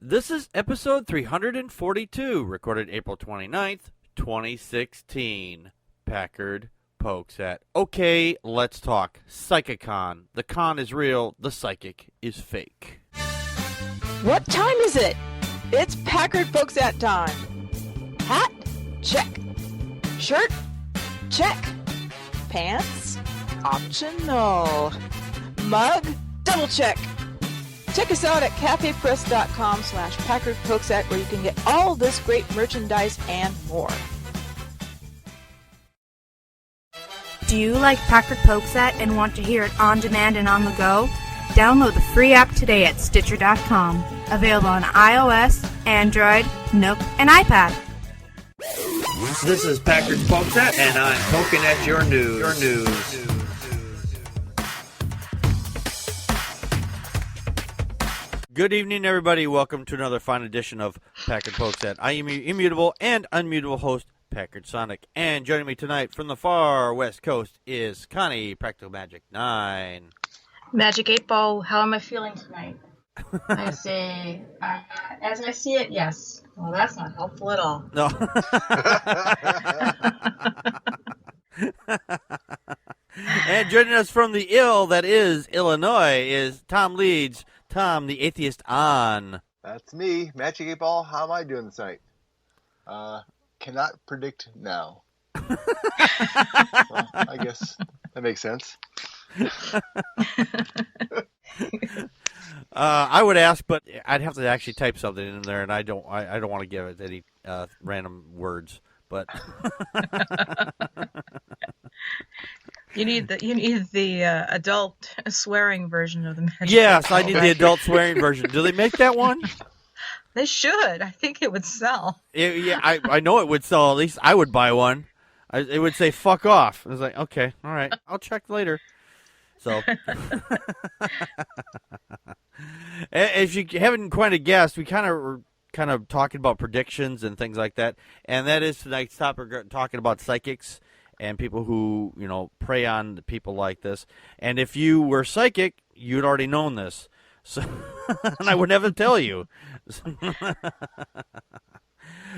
This is episode 342, recorded April 29th, 2016. Packard pokes at, okay, let's talk. Psych-a-con. The con is real, the psychic is fake. What time is it? It's Packard pokes at time. Hat? Check. Shirt? Check. Pants? Optional. Mug? Double check. Check us out at cafepress.com/PackardPokesAt where you can get all this great merchandise and more. Do you like Packard Pokesat and want to hear it on demand and on the go? Download the free app today at Stitcher.com. Available on iOS, Android, Nook, and iPad. This is Packard Pokesat, and I'm poking at your news. Good evening, everybody. Welcome to another fine edition of Packard Pokesat. I am your immutable and unmutable host, Packard Sonic. And joining me tonight from the far west coast is Connie, Practical Magic 9. Magic 8 Ball, how am I feeling tonight? I say, as I see it, yes. Well, that's not helpful at all. No. And joining us from the ill that is Illinois is Tom Leeds. Tom, the atheist on. That's me, Magic 8 Ball. How am I doing this night? Cannot predict now. Well, I guess that makes sense. I would ask, but I'd have to actually type something in there, and I don't want to give it any random words. But You need the adult swearing version of the Magic. yes, I need the adult swearing version. Do they make that one? They should. I think it would sell. Yeah, I know it would sell. At least I would buy one. It would say "fuck off." I was like, okay, all right, I'll check later. So, if you haven't quite guessed, we kind of talking about predictions and things like that, and that is tonight's topic. We're talking about psychics and people who prey on people like this. And if you were psychic, you'd already known this. So, and I would never tell you.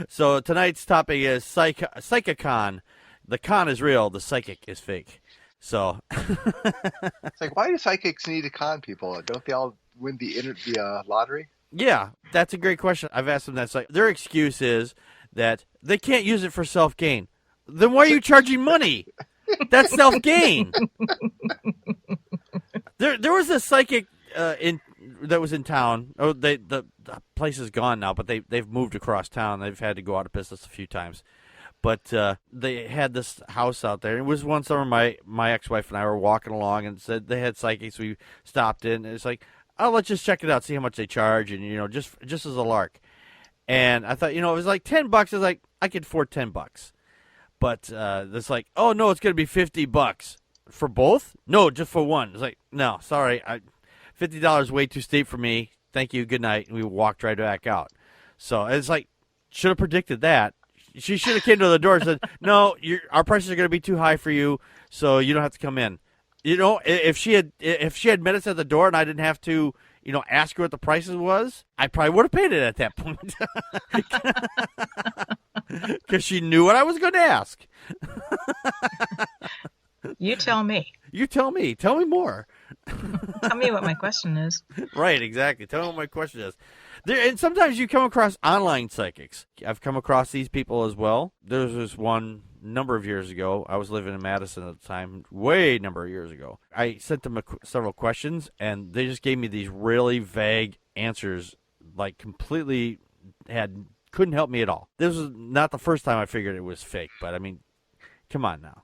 So tonight's topic is Psych-a-con. The con is real, the psychic is fake. So It's like, why do psychics need to con people? Don't they all win the lottery? yeah, that's a great question. I've asked them that. Their excuse is that they can't use it for self-gain. Then why are you charging money? That's self-gain. There was a psychic that was in town. Oh, the place is gone now, but they've moved across town. They've had to go out of business a few times. But they had this house out there. It was one summer my ex-wife and I were walking along and said they had psychics. We stopped in, and it's like, oh, let's just check it out, see how much they charge, and just as a lark. And I thought, it was like $10. I was like, I could afford $10. But it's like, oh no, it's gonna be $50 for both. No, just for one. It's like, no, sorry, $50 way too steep for me. Thank you, good night. And we walked right back out. So it's like, should have predicted that. She should have came to the door and said, no, our prices are gonna be too high for you, so you don't have to come in. If she had met us at the door and I didn't have to, ask her what the prices was, I probably would have paid it at that point. Because she knew what I was going to ask. You tell me. You tell me. Tell me more. Tell me what my question is. Right, exactly. Tell me what my question is. And sometimes you come across online psychics. I've come across these people as well. There was this one number of years ago. I was living in Madison at the time, way number of years ago. I sent them several questions, and they just gave me these really vague answers, like completely couldn't help me at all. This was not the first time I figured it was fake, but I mean, come on now.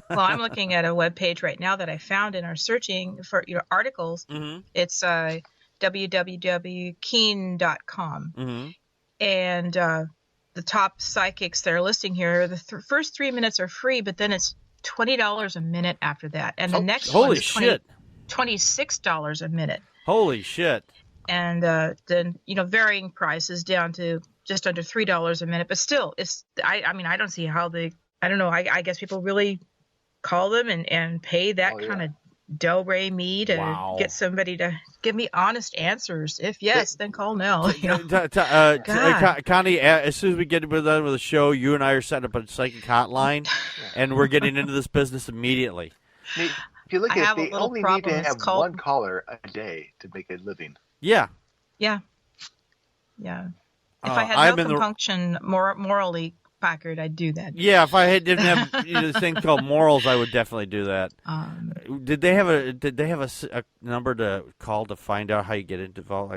Well, I'm looking at a web page right now that I found in our searching for articles. Mm-hmm. It's www.keen.com. Mm-hmm. And the top psychics that are listing here, the first 3 minutes are free, but then it's $20 a minute after that. And the next one is $26 a minute. Holy shit. And then, varying prices down to just under $3 a minute. But still, I don't see how I don't know. I guess people really call them and pay that kind of do re mi to get somebody to give me honest answers. If yes, then call Nell. Connie, as soon as we get done with the show, you and I are setting up a psychic hotline, and we're getting into this business immediately. If you look at it, they only need to have one caller a day to make a living. Yeah. Yeah. Yeah. If I had no compunction morally, Packard, I'd do that. Yeah, if I didn't have this thing called morals, I would definitely do that. Did they have a number to call to find out how you get involved?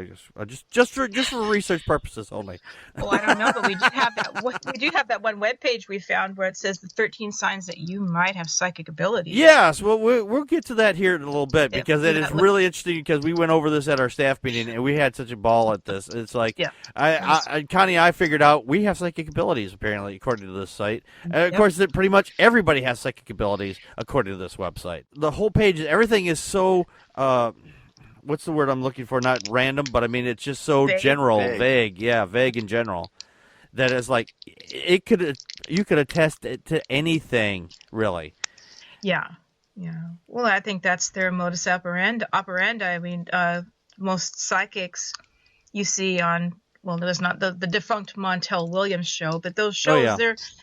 Just for research purposes only. Well, I don't know, but we do have that. We do have that one webpage we found where it says the 13 signs that you might have psychic abilities. Yes, well, we'll get to that here in a little bit because it is really interesting because we went over this at our staff meeting and we had such a ball at this. It's like, Connie, I figured out we have psychic abilities apparently according to this site. Of course, pretty much everybody has psychic abilities according to this website. The whole page, everything is so. What's the word I'm looking for? Not random, but I mean it's just so general, vague. Yeah, vague in general. That is like you could attest it to anything, really. Yeah. Well, I think that's their modus operandi. I mean, most psychics you see on. Well, there's not the defunct Montel Williams show, but those shows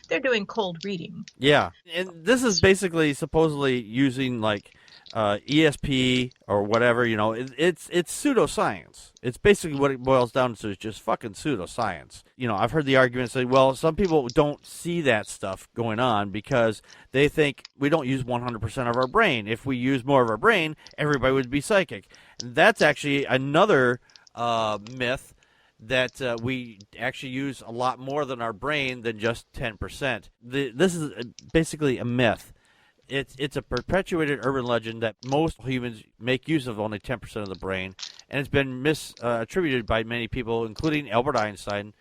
they're doing cold reading. Yeah, and this is basically supposedly using like ESP or whatever. It's pseudoscience. It's basically what it boils down to. It's just fucking pseudoscience. I've heard the argument say, well, some people don't see that stuff going on because they think we don't use 100% of our brain. If we use more of our brain, everybody would be psychic. And that's actually another myth. That we actually use a lot more than our brain than just 10%. This is basically a myth. It's a perpetuated urban legend that most humans make use of only 10% of the brain, and it's been misattributed by many people, including Albert Einstein.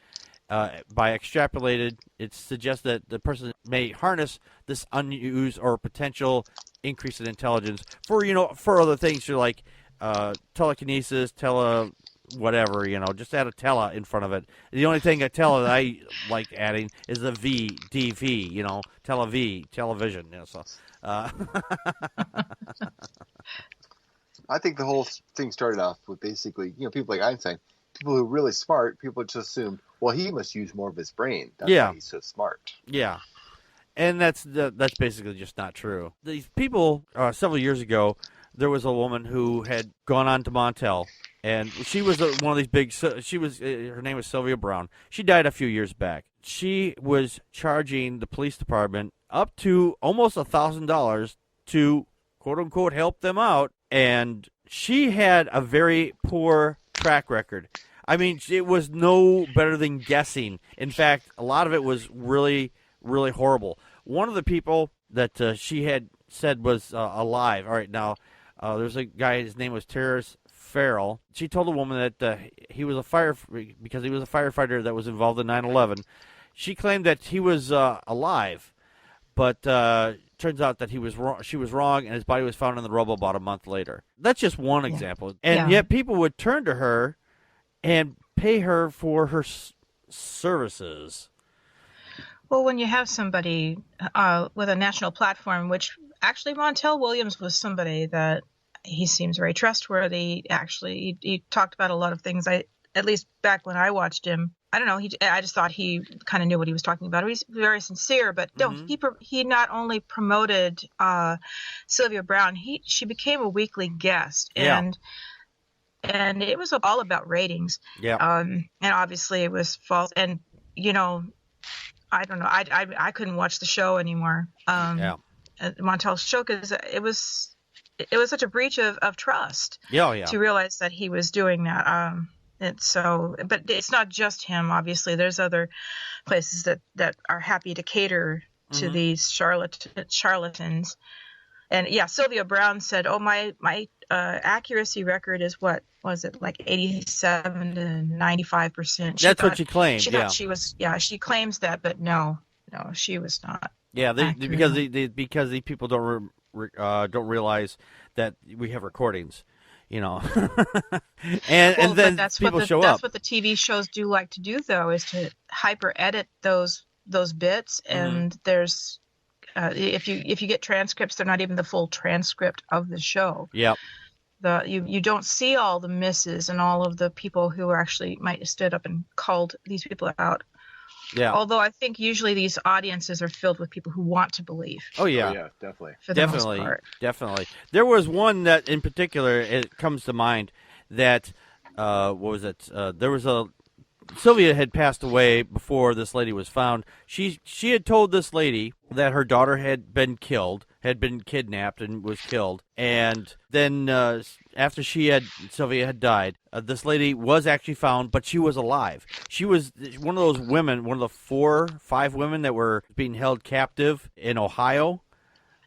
By extrapolated, it suggests that the person may harness this unused or potential increase in intelligence for other things, like telekinesis, whatever, just add a tele in front of it. The only thing that I like adding is the DV, television. So, I think the whole thing started off with basically, people like Einstein, people who are really smart, people just assumed, well, he must use more of his brain. That's why he's so smart. Yeah. And that's basically just not true. These people, several years ago, there was a woman who had gone on to Montel. And she was one of these big. Her name was Sylvia Brown. She died a few years back. She was charging the police department up to almost $1,000 to quote unquote help them out. And she had a very poor track record. I mean, it was no better than guessing. In fact, a lot of it was really, really horrible. One of the people that she had said was alive. All right, now there's a guy. His name was Terrace Farrell. She told a woman that he was because he was a firefighter that was involved in 9/11. She claimed that he was alive, but turns out that he was wrong. She was wrong, and his body was found in the rubble about a month later. That's just one example, and yet people would turn to her and pay her for her services. Well, when you have somebody with a national platform, which actually Montel Williams was somebody that. He seems very trustworthy. Actually, he talked about a lot of things. At least back when I watched him, I don't know. I just thought he kind of knew what he was talking about. He's very sincere. But no, he not only promoted Sylvia Brown. She became a weekly guest, and it was all about ratings. Yeah. And obviously it was false. And I don't know. I couldn't watch the show anymore. Montel's show because it was such a breach of trust to realize that he was doing that. But it's not just him. Obviously, there's other places that are happy to cater to these charlatans. And Sylvia Brown said, "Oh, my accuracy record is what was it, like 87 to 95%." That's what she claimed. She was. Yeah, she claims that, but no, she was not. Yeah, because these people don't realize that we have recordings. and then people show up. That's what the TV shows do like to do, though, is to hyper edit those bits. And there's if you get transcripts, they're not even the full transcript of the show. Yep. You don't see all the misses and all of the people who actually might have stood up and called these people out. Yeah. Although I think usually these audiences are filled with people who want to believe. Oh yeah. Oh, yeah, definitely. For the most part. Definitely. There was one that in particular it comes to mind that what was it? There was Sylvia had passed away before this lady was found. She had told this lady that her daughter had been kidnapped and was killed. And then after Sylvia had died, this lady was actually found, but she was alive. She was one of those women, one of the 4 or 5 women that were being held captive in Ohio.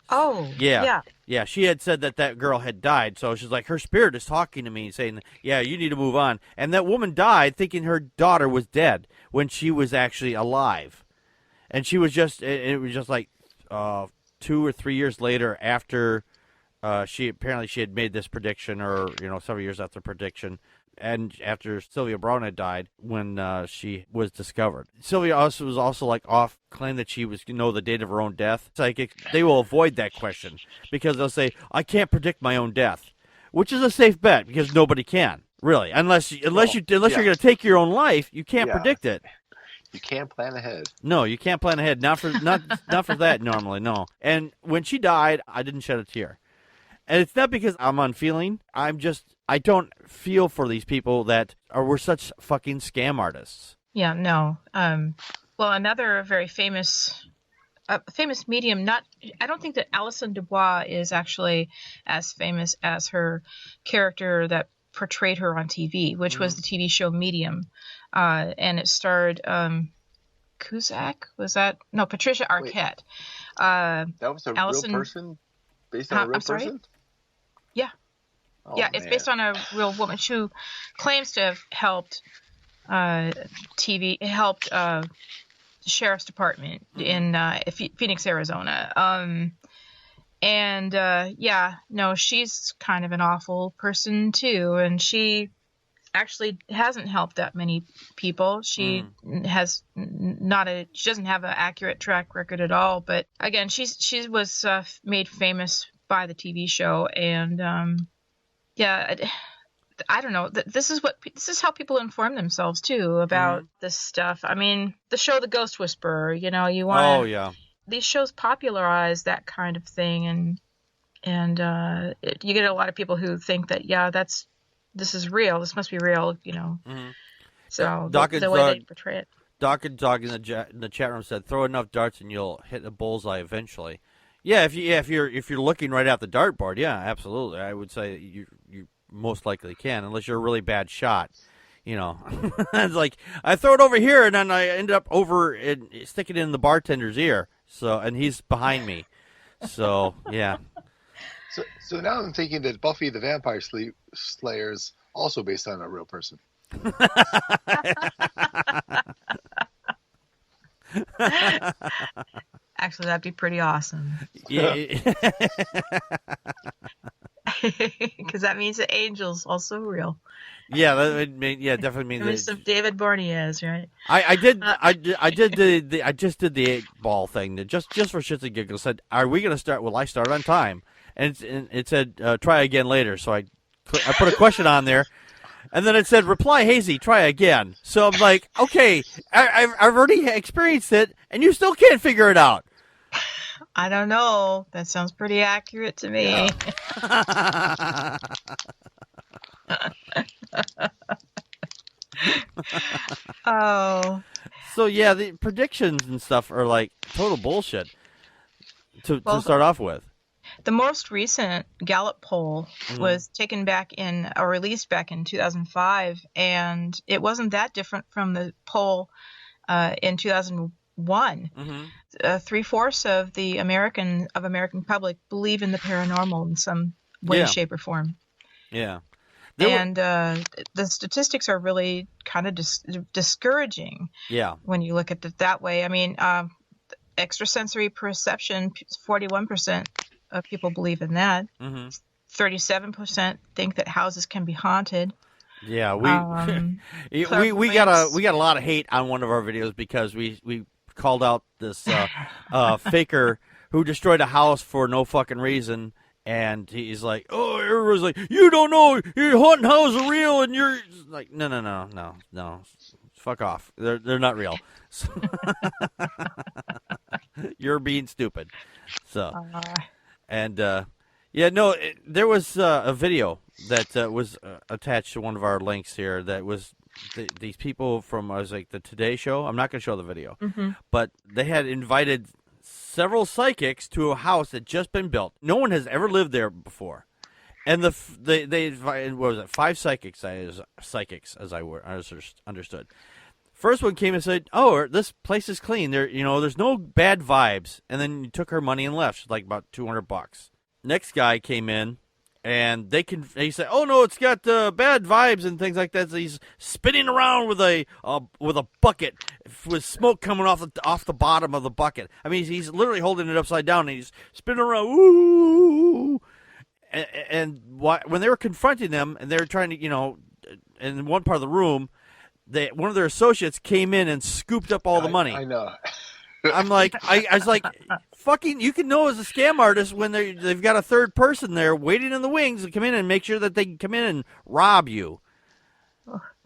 Oh, yeah. She had said that girl had died, so she's like, her spirit is talking to me, saying, yeah, you need to move on. And that woman died thinking her daughter was dead when she was actually alive. And it was just like 2 or 3 years later after she had made this prediction, or several years after prediction, and after Sylvia Brown had died, when she was discovered. Sylvia was also like claimed that she was the date of her own death. Psychics, they will avoid that question because they'll say, I can't predict my own death, which is a safe bet because nobody can really, unless you're going to take your own life. You can't predict it. You can't plan ahead. No, you can't plan ahead. Not for that normally. No. And when she died, I didn't shed a tear. And it's not because I'm unfeeling. I don't feel for these people that were such fucking scam artists. Yeah, no. Well, another very famous medium. I don't think that Alison Dubois is actually as famous as her character that portrayed her on TV, which was the TV show Medium, and it starred Cusack. Was that Patricia Arquette? That was a real person, based on a real person. Yeah. Oh, yeah, it's based on a real woman who claims to have helped the sheriff's department in Phoenix, Arizona. She's kind of an awful person too, and she actually hasn't helped that many people. She has she doesn't have an accurate track record at all. But again, she was made famous by the TV show, and I don't know. This is how people inform themselves too about this stuff. I mean, the show The Ghost Whisperer. You want. Oh yeah. These shows popularize that kind of thing, and you get a lot of people who think that this is real. This must be real. So the way they portray it. Doc and Dog in the chat room said, "Throw enough darts and you'll hit a bullseye eventually." Yeah, if you're looking right at the dartboard, yeah, absolutely. I would say you most likely can, unless you're a really bad shot. It's like I throw it over here and then I end up stick it in the bartender's ear. So, and he's behind me. So, yeah. So now I'm thinking that Buffy the Vampire Slayer is also based on a real person. Actually, that'd be pretty awesome. Yeah. Because that means the angel's also real. Yeah, definitely means that. Some David Boreanaz, right? I just did the 8-ball thing just for shits and giggles. Said, "Are we going to start? Will I start on time?" And it said, "Try again later." So I put a question on there, and then it said, "Reply hazy, try again." So I'm like, okay, I've already experienced it, and you still can't figure it out. I don't know. That sounds pretty accurate to me. Yeah. Oh. So yeah, the predictions and stuff are like total bullshit to start off with. The most recent Gallup poll was released back in 2005, and it wasn't that different from the poll in 2001. 3/4 of the American public believe in the paranormal in some way, shape, or form. Yeah. The statistics are really kind of discouraging. Yeah. When you look at it that way. I mean, extrasensory perception, 41% of people believe in that. 37% think that houses can be haunted. Yeah, we got a lot of hate on one of our videos because we called out this faker who destroyed a house for no fucking reason. And he's like, oh, everyone's like, you don't know, your haunted houses are real, and you're like, no, fuck off. They're not real. So you're being stupid. So, and there was a video that was attached to one of our links here that was these people from the Today Show. I'm not going to show the video, but they had invited several psychics to a house that just been built. No one has ever lived there before, and they invited, what was it, 5 psychics as I understood. First one came and said, "Oh, this place is clean. There's no bad vibes." And then took her money and left, like about $200. Next guy came in, and he said, "Oh no, it's got bad vibes and things like that." So he's spinning around with a bucket with smoke coming off the bottom of the bucket. I mean, he's literally holding it upside down, and he's spinning around. Ooh! And when they were confronting them, and they were trying to, in one part of the room, one of their associates came in and scooped up all the money. I know. I'm like, I was like, fucking, you can know as a scam artist when they've got a third person there waiting in the wings to come in and make sure that they can come in and rob you.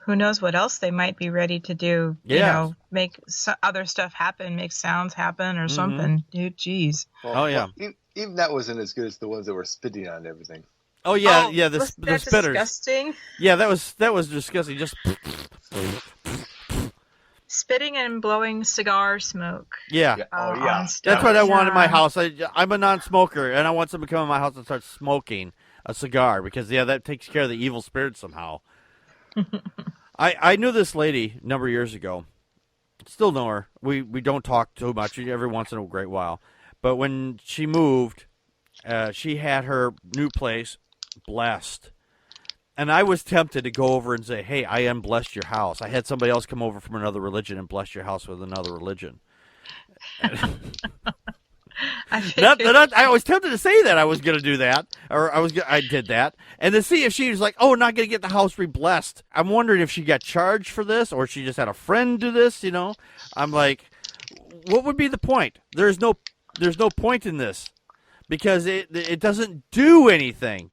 Who knows what else they might be ready to do? Yeah. Make other stuff happen, make sounds happen or something. Dude, geez. Well, even that wasn't as good as the ones that were spitting on everything. Oh yeah, the spitters. Disgusting. Yeah, that was disgusting. Just spitting and blowing cigar smoke. Yeah. That's what I want in my house. I'm a non-smoker, and I want someone to come in my house and start smoking a cigar because that takes care of the evil spirits somehow. I knew this lady a number of years ago. Still know her. We don't talk too much every once in a great while, but when she moved, she had her new place blessed. And I was tempted to go over and say, "Hey, I unblessed your house. I had somebody else come over from another religion and bless your house with another religion." I was tempted to say that I was going to do that, or I did that, and to see if she was like, "Oh, not going to get the house re-blessed." I'm wondering if she got charged for this, or she just had a friend do this. I'm like, what would be the point? There's no point in this because it doesn't do anything.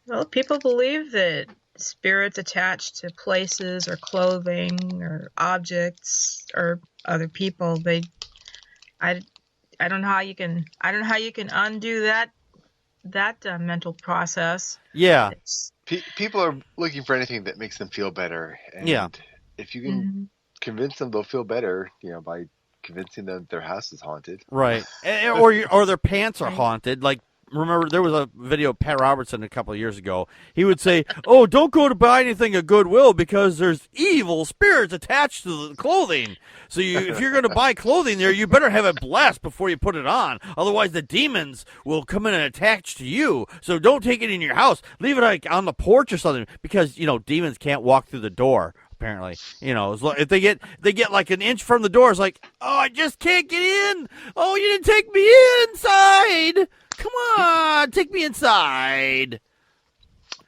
Well, people believe that spirits attached to places or clothing or objects or other people, I don't know how you can undo that mental process. Yeah. People are looking for anything that makes them feel better. And if you can convince them they'll feel better, by convincing them their house is haunted. Right. or their pants are haunted, like. Remember, there was a video of Pat Robertson a couple of years ago. He would say, "Oh, don't go to buy anything at Goodwill because there's evil spirits attached to the clothing. So if you're going to buy clothing there, you better have it blessed before you put it on. Otherwise, the demons will come in and attach to you. So don't take it in your house. Leave it on the porch or something because, demons can't walk through the door." Apparently, if they get like an inch from the door, it's like, "Oh, I just can't get in. Oh, you didn't take me inside. Come on, take me inside."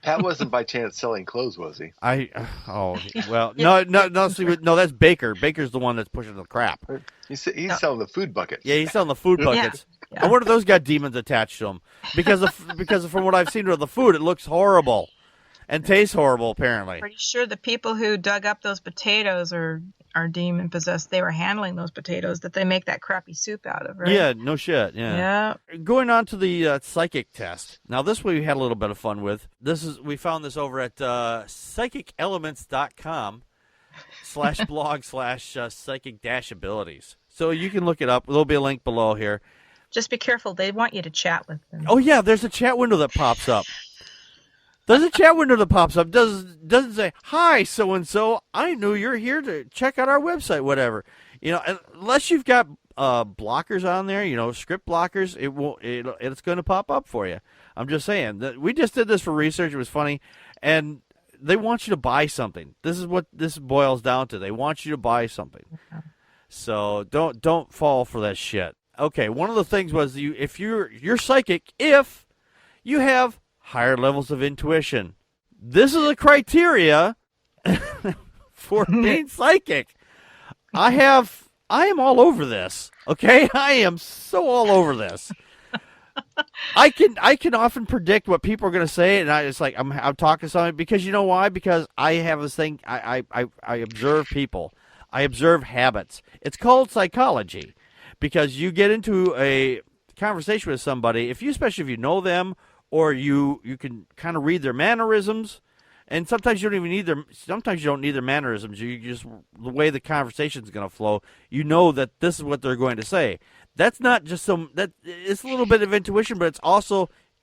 Pat wasn't by chance selling clothes, was he? No, that's Baker. Baker's the one that's pushing the crap. He's selling the food buckets. Yeah, he's selling the food buckets. Yeah. I wonder if those got demons attached to them because from what I've seen of the food, it looks horrible. And tastes horrible, apparently. Pretty sure the people who dug up those potatoes are demon possessed. They were handling those potatoes that they make that crappy soup out of, right? Yeah, no shit. Yeah. Going on to the psychic test. Now, this we had a little bit of fun with. We found this over at psychicelements.com/blog/psychic-abilities. So you can look it up. There'll be a link below here. Just be careful. They want you to chat with them. Oh yeah, there's a chat window that pops up. There's a chat window that pops up. Doesn't say, "Hi, so-and-so. I knew you're here to check out our website," whatever. Unless you've got blockers on there, script blockers, it's going to pop up for you. I'm just saying. We just did this for research. It was funny. And they want you to buy something. This is what this boils down to. They want you to buy something. So don't fall for that shit. Okay, one of the things was if you're psychic if you have higher levels of intuition. This is a criteria for being psychic. I have I am all over this. Okay, I am so all over this. I can often predict what people are going to say, and it's like I'm talking to somebody because you know why? Because I have this thing. I observe people. I observe habits. It's called psychology, because you get into a conversation with somebody, especially if you know them, or you can kind of read their mannerisms, and sometimes you don't need their mannerisms. You just, the way the conversation is going to flow, you know that this is what they're going to say. That's not just it's a little bit of intuition, but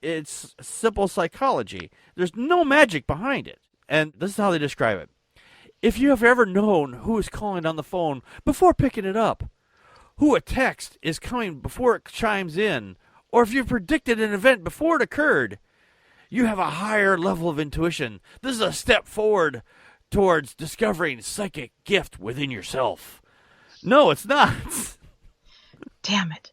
it's simple psychology. There's no magic behind it. And this is how they describe it. If you have ever known who is calling on the phone before picking it up, who a text is coming before it chimes in, or if you've predicted an event before it occurred, you have a higher level of intuition. This is a step forward towards discovering psychic gift within yourself. No, it's not. Damn it.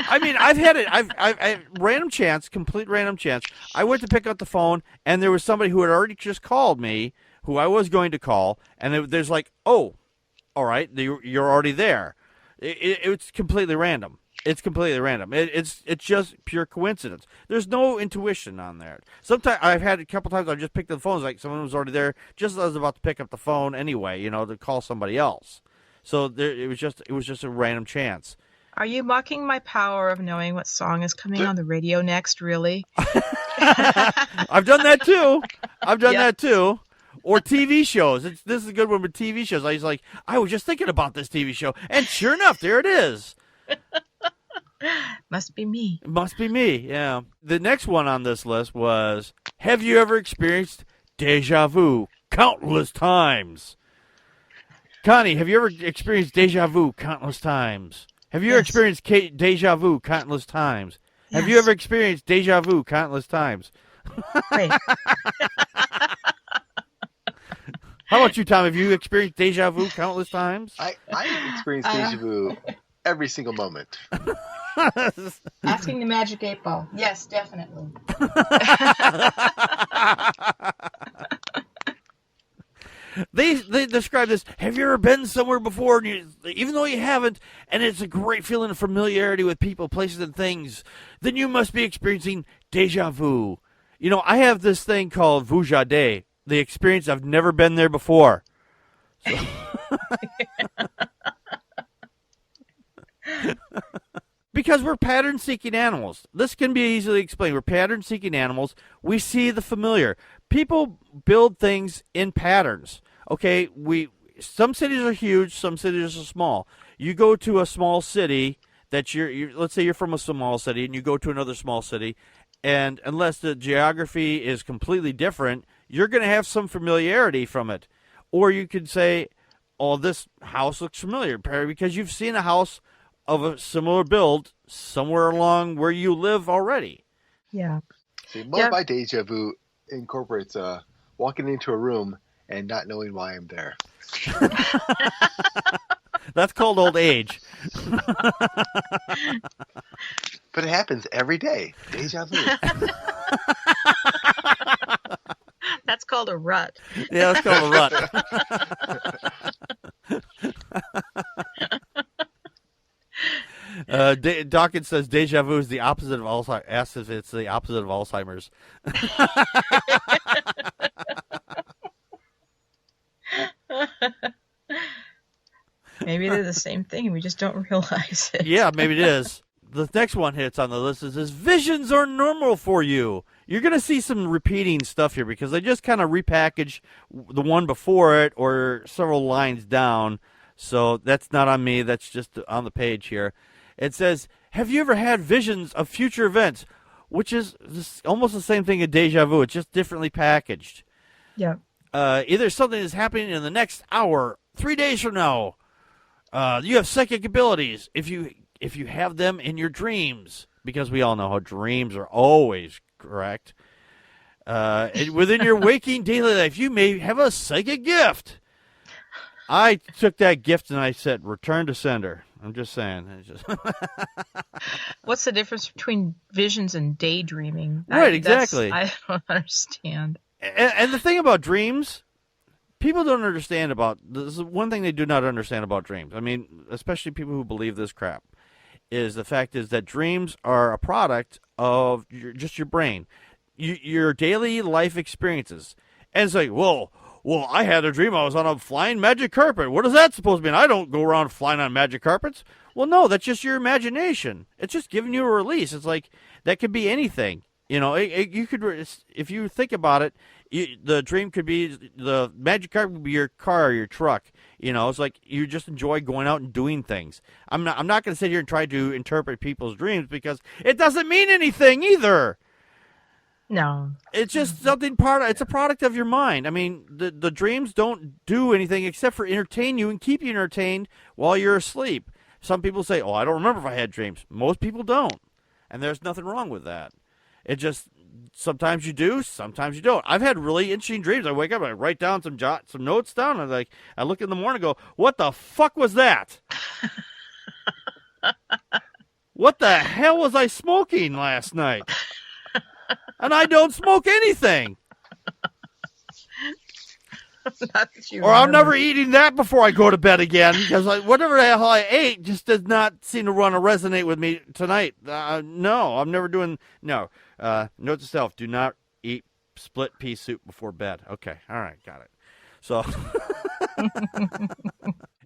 I mean, I've had it. I've random chance, complete random chance. I went to pick up the phone, and there was somebody who had already just called me, who I was going to call, and there's like, oh, all right, you're already there. It's completely random. It's completely random. It's just pure coincidence. There's no intuition on there. Sometimes I've had a couple times I've just picked up the phone. It's like someone was already there, just as I was about to pick up the phone anyway, to call somebody else. So it was just a random chance. Are you mocking my power of knowing what song is coming on the radio next, really? I've done that too. That too. Or TV shows. This is a good one with TV shows. I was just thinking about this TV show, and sure enough, there it is. Must be me. It must be me, yeah. The next one on this list was, have you ever experienced deja vu countless times? Connie, have you ever experienced deja vu countless times? Have you ever experienced deja vu countless times? Yes. Have you ever experienced deja vu countless times? Wait. How about you, Tom? Have you experienced deja vu countless times? I experience deja vu every single moment. Asking the Magic 8 Ball. Yes, definitely. They describe this. Have you ever been somewhere before, and even though you haven't, and it's a great feeling of familiarity with people, places, and things, then you must be experiencing deja vu. I have this thing called vujade, the experience I've never been there before. So. Because we're pattern-seeking animals. This can be easily explained. We're pattern-seeking animals. We see the familiar. People build things in patterns. Okay, some cities are huge, some cities are small. You go to a small city that let's say you're from a small city, and you go to another small city, and unless the geography is completely different, you're going to have some familiarity from it. Or you could say, oh, this house looks familiar, because you've seen a house of a similar build somewhere along where you live already. Yeah. See, most of my deja vu incorporates walking into a room and not knowing why I'm there. That's called old age. But it happens every day. Deja vu. That's called a rut. Yeah, that's called a rut. Dawkins says deja vu is the opposite of Alzheimer's. Asks if it's the opposite of Alzheimer's. Maybe they're the same thing and we just don't realize it. Yeah, maybe it is. The next one hits on the list is visions are normal for you. You're going to see some repeating stuff here because they just kind of repackage the one before it or several lines down. So that's not on me. That's just on the page here. It says, have you ever had visions of future events? Which is almost the same thing as deja vu. It's just differently packaged. Yeah. Either something is happening in the next hour, 3 days from now. You have psychic abilities if you have them in your dreams, because we all know how dreams are always correct. Within your waking daily life, you may have a psychic gift. I took that gift and I said, return to sender. I'm just saying. What's the difference between visions and daydreaming? Right, exactly. I don't understand. And the thing about dreams, people don't understand about this. Is one thing they do not understand about dreams. I mean, especially people who believe this crap, is the fact is that dreams are a product of your brain, your daily life experiences. And it's like, well, I had a dream I was on a flying magic carpet. What is that supposed to mean? I don't go around flying on magic carpets. Well, no, that's just your imagination. It's just giving you a release. It's like that could be anything. You know, you could, if you think about it, the dream could be, the magic carpet would be your car or your truck. You know, it's like you just enjoy going out and doing things. I'm not going to sit here and try to interpret people's dreams because it doesn't mean anything either. No. It's just something it's a product of your mind. I mean, the dreams don't do anything except for entertain you and keep you entertained while you're asleep. Some people say, I don't remember if I had dreams. Most people don't. And there's nothing wrong with that. It just, sometimes you do, sometimes you don't. I've had really interesting dreams. I wake up, I write down some notes down, and I look in the morning and go, what the fuck was that? What the hell was I smoking last night? And I don't smoke anything. Or I'm never eating that before I go to bed again, because whatever the hell I ate just does not seem to resonate with me tonight. No, I'm never doing, no. Note to self, do not eat split pea soup before bed. Okay, all right, got it. So,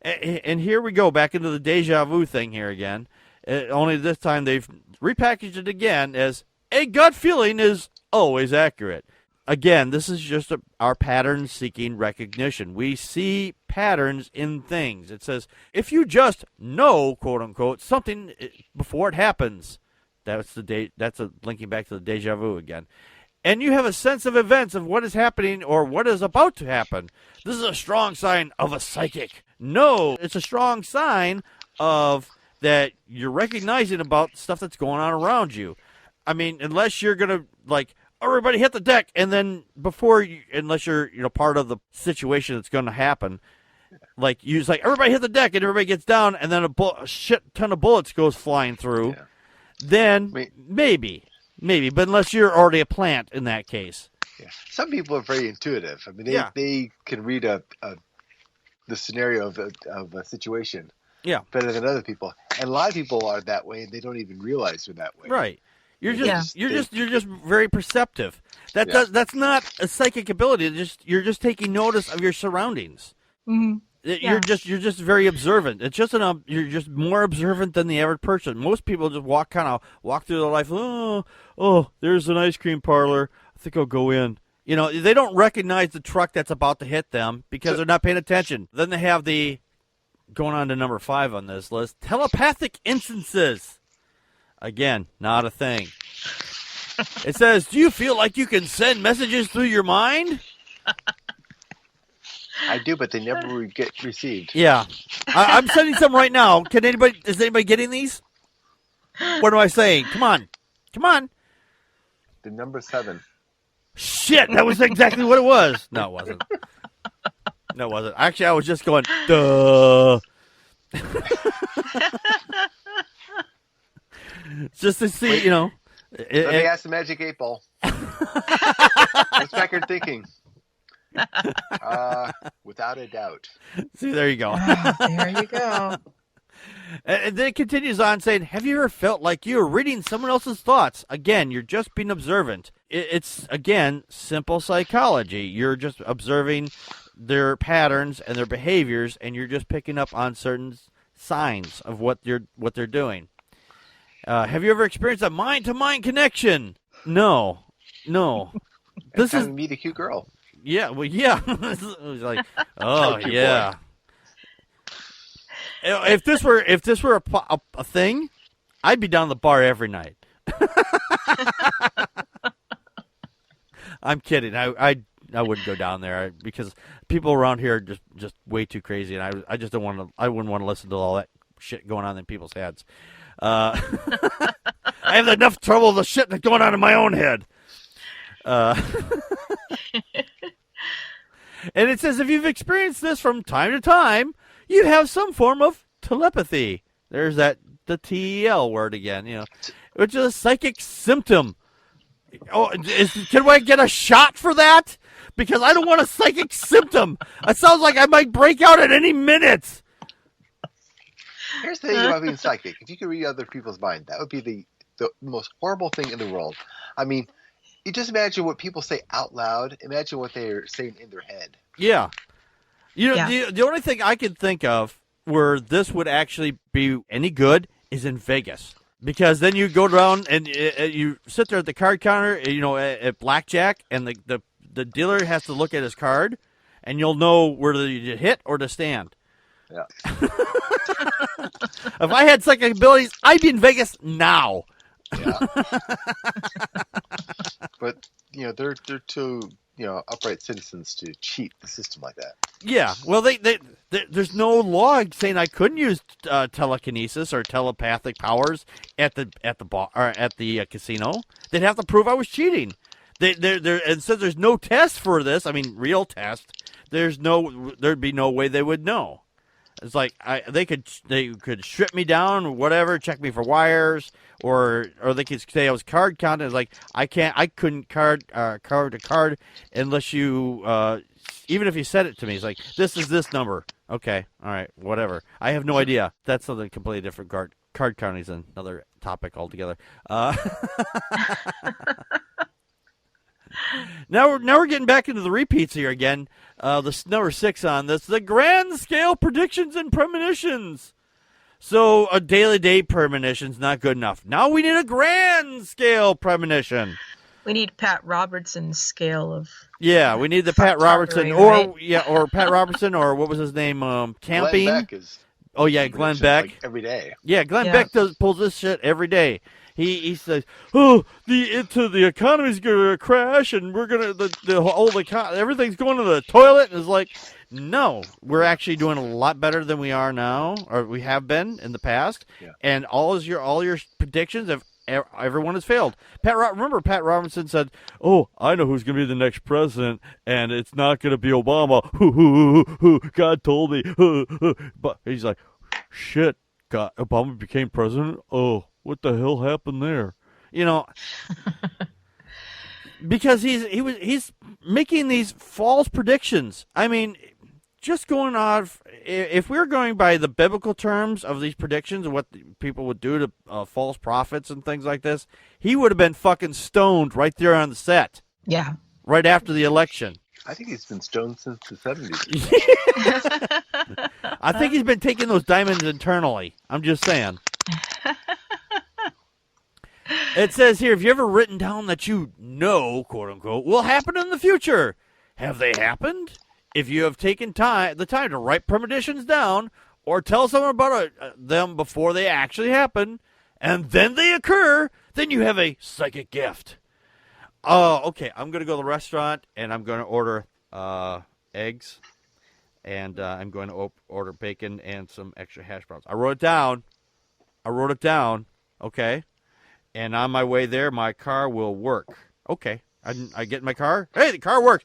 and here we go, back into the deja vu thing here again. Only this time they've repackaged it again as a gut feeling is always accurate. Again, this is just our pattern-seeking recognition. We see patterns in things. It says, if you just know, quote-unquote, something before it happens, that's linking back to the deja vu again, and you have a sense of events of what is happening or what is about to happen, this is a strong sign of a psychic. No, it's a strong sign of that you're recognizing about stuff that's going on around you. I mean, unless you're going to, everybody hit the deck, and then unless you're part of the situation that's going to happen, everybody hit the deck and everybody gets down, and then a shit ton of bullets goes flying through, then maybe, but unless you're already a plant in that case. Yeah. Some people are very intuitive. I mean, they can read the scenario of a situation better than other people, and a lot of people are that way, and they don't even realize they're that way. Right. You're just very perceptive. That's not a psychic ability. You're just taking notice of your surroundings. Mm-hmm. You're just very observant. It's just you're just more observant than the average person. Most people just walk through their life. Oh, there's an ice cream parlor. I think I'll go in. They don't recognize the truck that's about to hit them because they're not paying attention. Then they have going on to number 5 on this list, telepathic instances. Again, not a thing. It says, do you feel like you can send messages through your mind? I do, but they never get received. Yeah. I'm sending some right now. Is anybody getting these? What am I saying? Come on. The number 7. Shit, that was exactly what it was. No, it wasn't. Actually, I was just going, duh. Just to see, Let me ask the Magic 8 Ball. What's Packard thinking? Without a doubt. See, there you go. There you go. And then it continues on saying, have you ever felt like you're reading someone else's thoughts? Again, you're just being observant. It's, again, simple psychology. You're just observing their patterns and their behaviors, and you're just picking up on certain signs of what they're doing. Have you ever experienced a mind-to-mind connection? No. This is meet a cute girl. Yeah, well, yeah. It was like, oh yeah. Boy. If this were a thing, I'd be down the bar every night. I'm kidding. I wouldn't go down there because people around here are just way too crazy, and I just don't want to. I wouldn't want to listen to all that shit going on in people's heads. I have enough trouble with the shit that's going on in my own head. And it says if you've experienced this from time to time, you have some form of telepathy. There's the TEL word again, which is a psychic symptom. Oh, can I get a shot for that? because I don't want a psychic symptom. It sounds like I might break out at any minute. Here's the thing about being psychic. If you could read other people's mind, that would be the most horrible thing in the world. I mean, you just imagine what people say out loud. Imagine what they're saying in their head. Yeah. The only thing I can think of where this would actually be any good is in Vegas. Because then you go down and you sit there at the card counter, at blackjack, and the dealer has to look at his card, and you'll know whether you hit or to stand. Yeah. If I had psychic abilities, I'd be in Vegas now. Yeah. But they're too upright citizens to cheat the system like that. Yeah. Well, there's no law saying I couldn't use telekinesis or telepathic powers at the bar or at the casino. They'd have to prove I was cheating. And since there's no test for this, I mean real test, there'd be no way they would know. It's like they could strip me down or whatever, check me for wires, or they could say I was card counting. It's like I couldn't card to card unless you even if you said it to me. It's like this is this number. Okay, all right, whatever. I have no idea. That's something completely different. Card counting is another topic altogether. Now we're getting back into the repeats here again. The number 6 on this, the grand scale predictions and premonitions. So a daily day premonition's not good enough. Now we need a grand scale premonition. We need Pat Robertson's scale of. Yeah, we need the Pat Robertson, or Pat Robertson, or what was his name? Camping. Glenn Beck is. Oh yeah, Glenn Beck. Like every day. Yeah, Glenn Beck pulls this shit every day. He says, "Oh, the economy's gonna crash, and we're gonna everything's going to the toilet." And it's like, no, we're actually doing a lot better than we are now, or we have been in the past. Yeah. And all your predictions have everyone has failed. Remember Pat Robertson said, "Oh, I know who's gonna be the next president, and it's not gonna be Obama." God told me. But he's like, "Shit, God, Obama became president. Oh. What the hell happened there?" Because he's making these false predictions. I mean, just going off, if we're going by the biblical terms of these predictions and what people would do to false prophets and things like this, he would have been fucking stoned right there on the set. Yeah. Right after the election. I think he's been stoned since the 70s. I think he's been taking those diamonds internally. I'm just saying. It says here, have you ever written down that quote unquote, will happen in the future? Have they happened? If you have taken the time to write premonitions down or tell someone about them before they actually happen, and then they occur, then you have a psychic gift. Okay, I'm going to go to the restaurant, and I'm going to order eggs, and I'm going to order bacon and some extra hash browns. I wrote it down, okay? And on my way there, my car will work. Okay. I get in my car. Hey, the car works.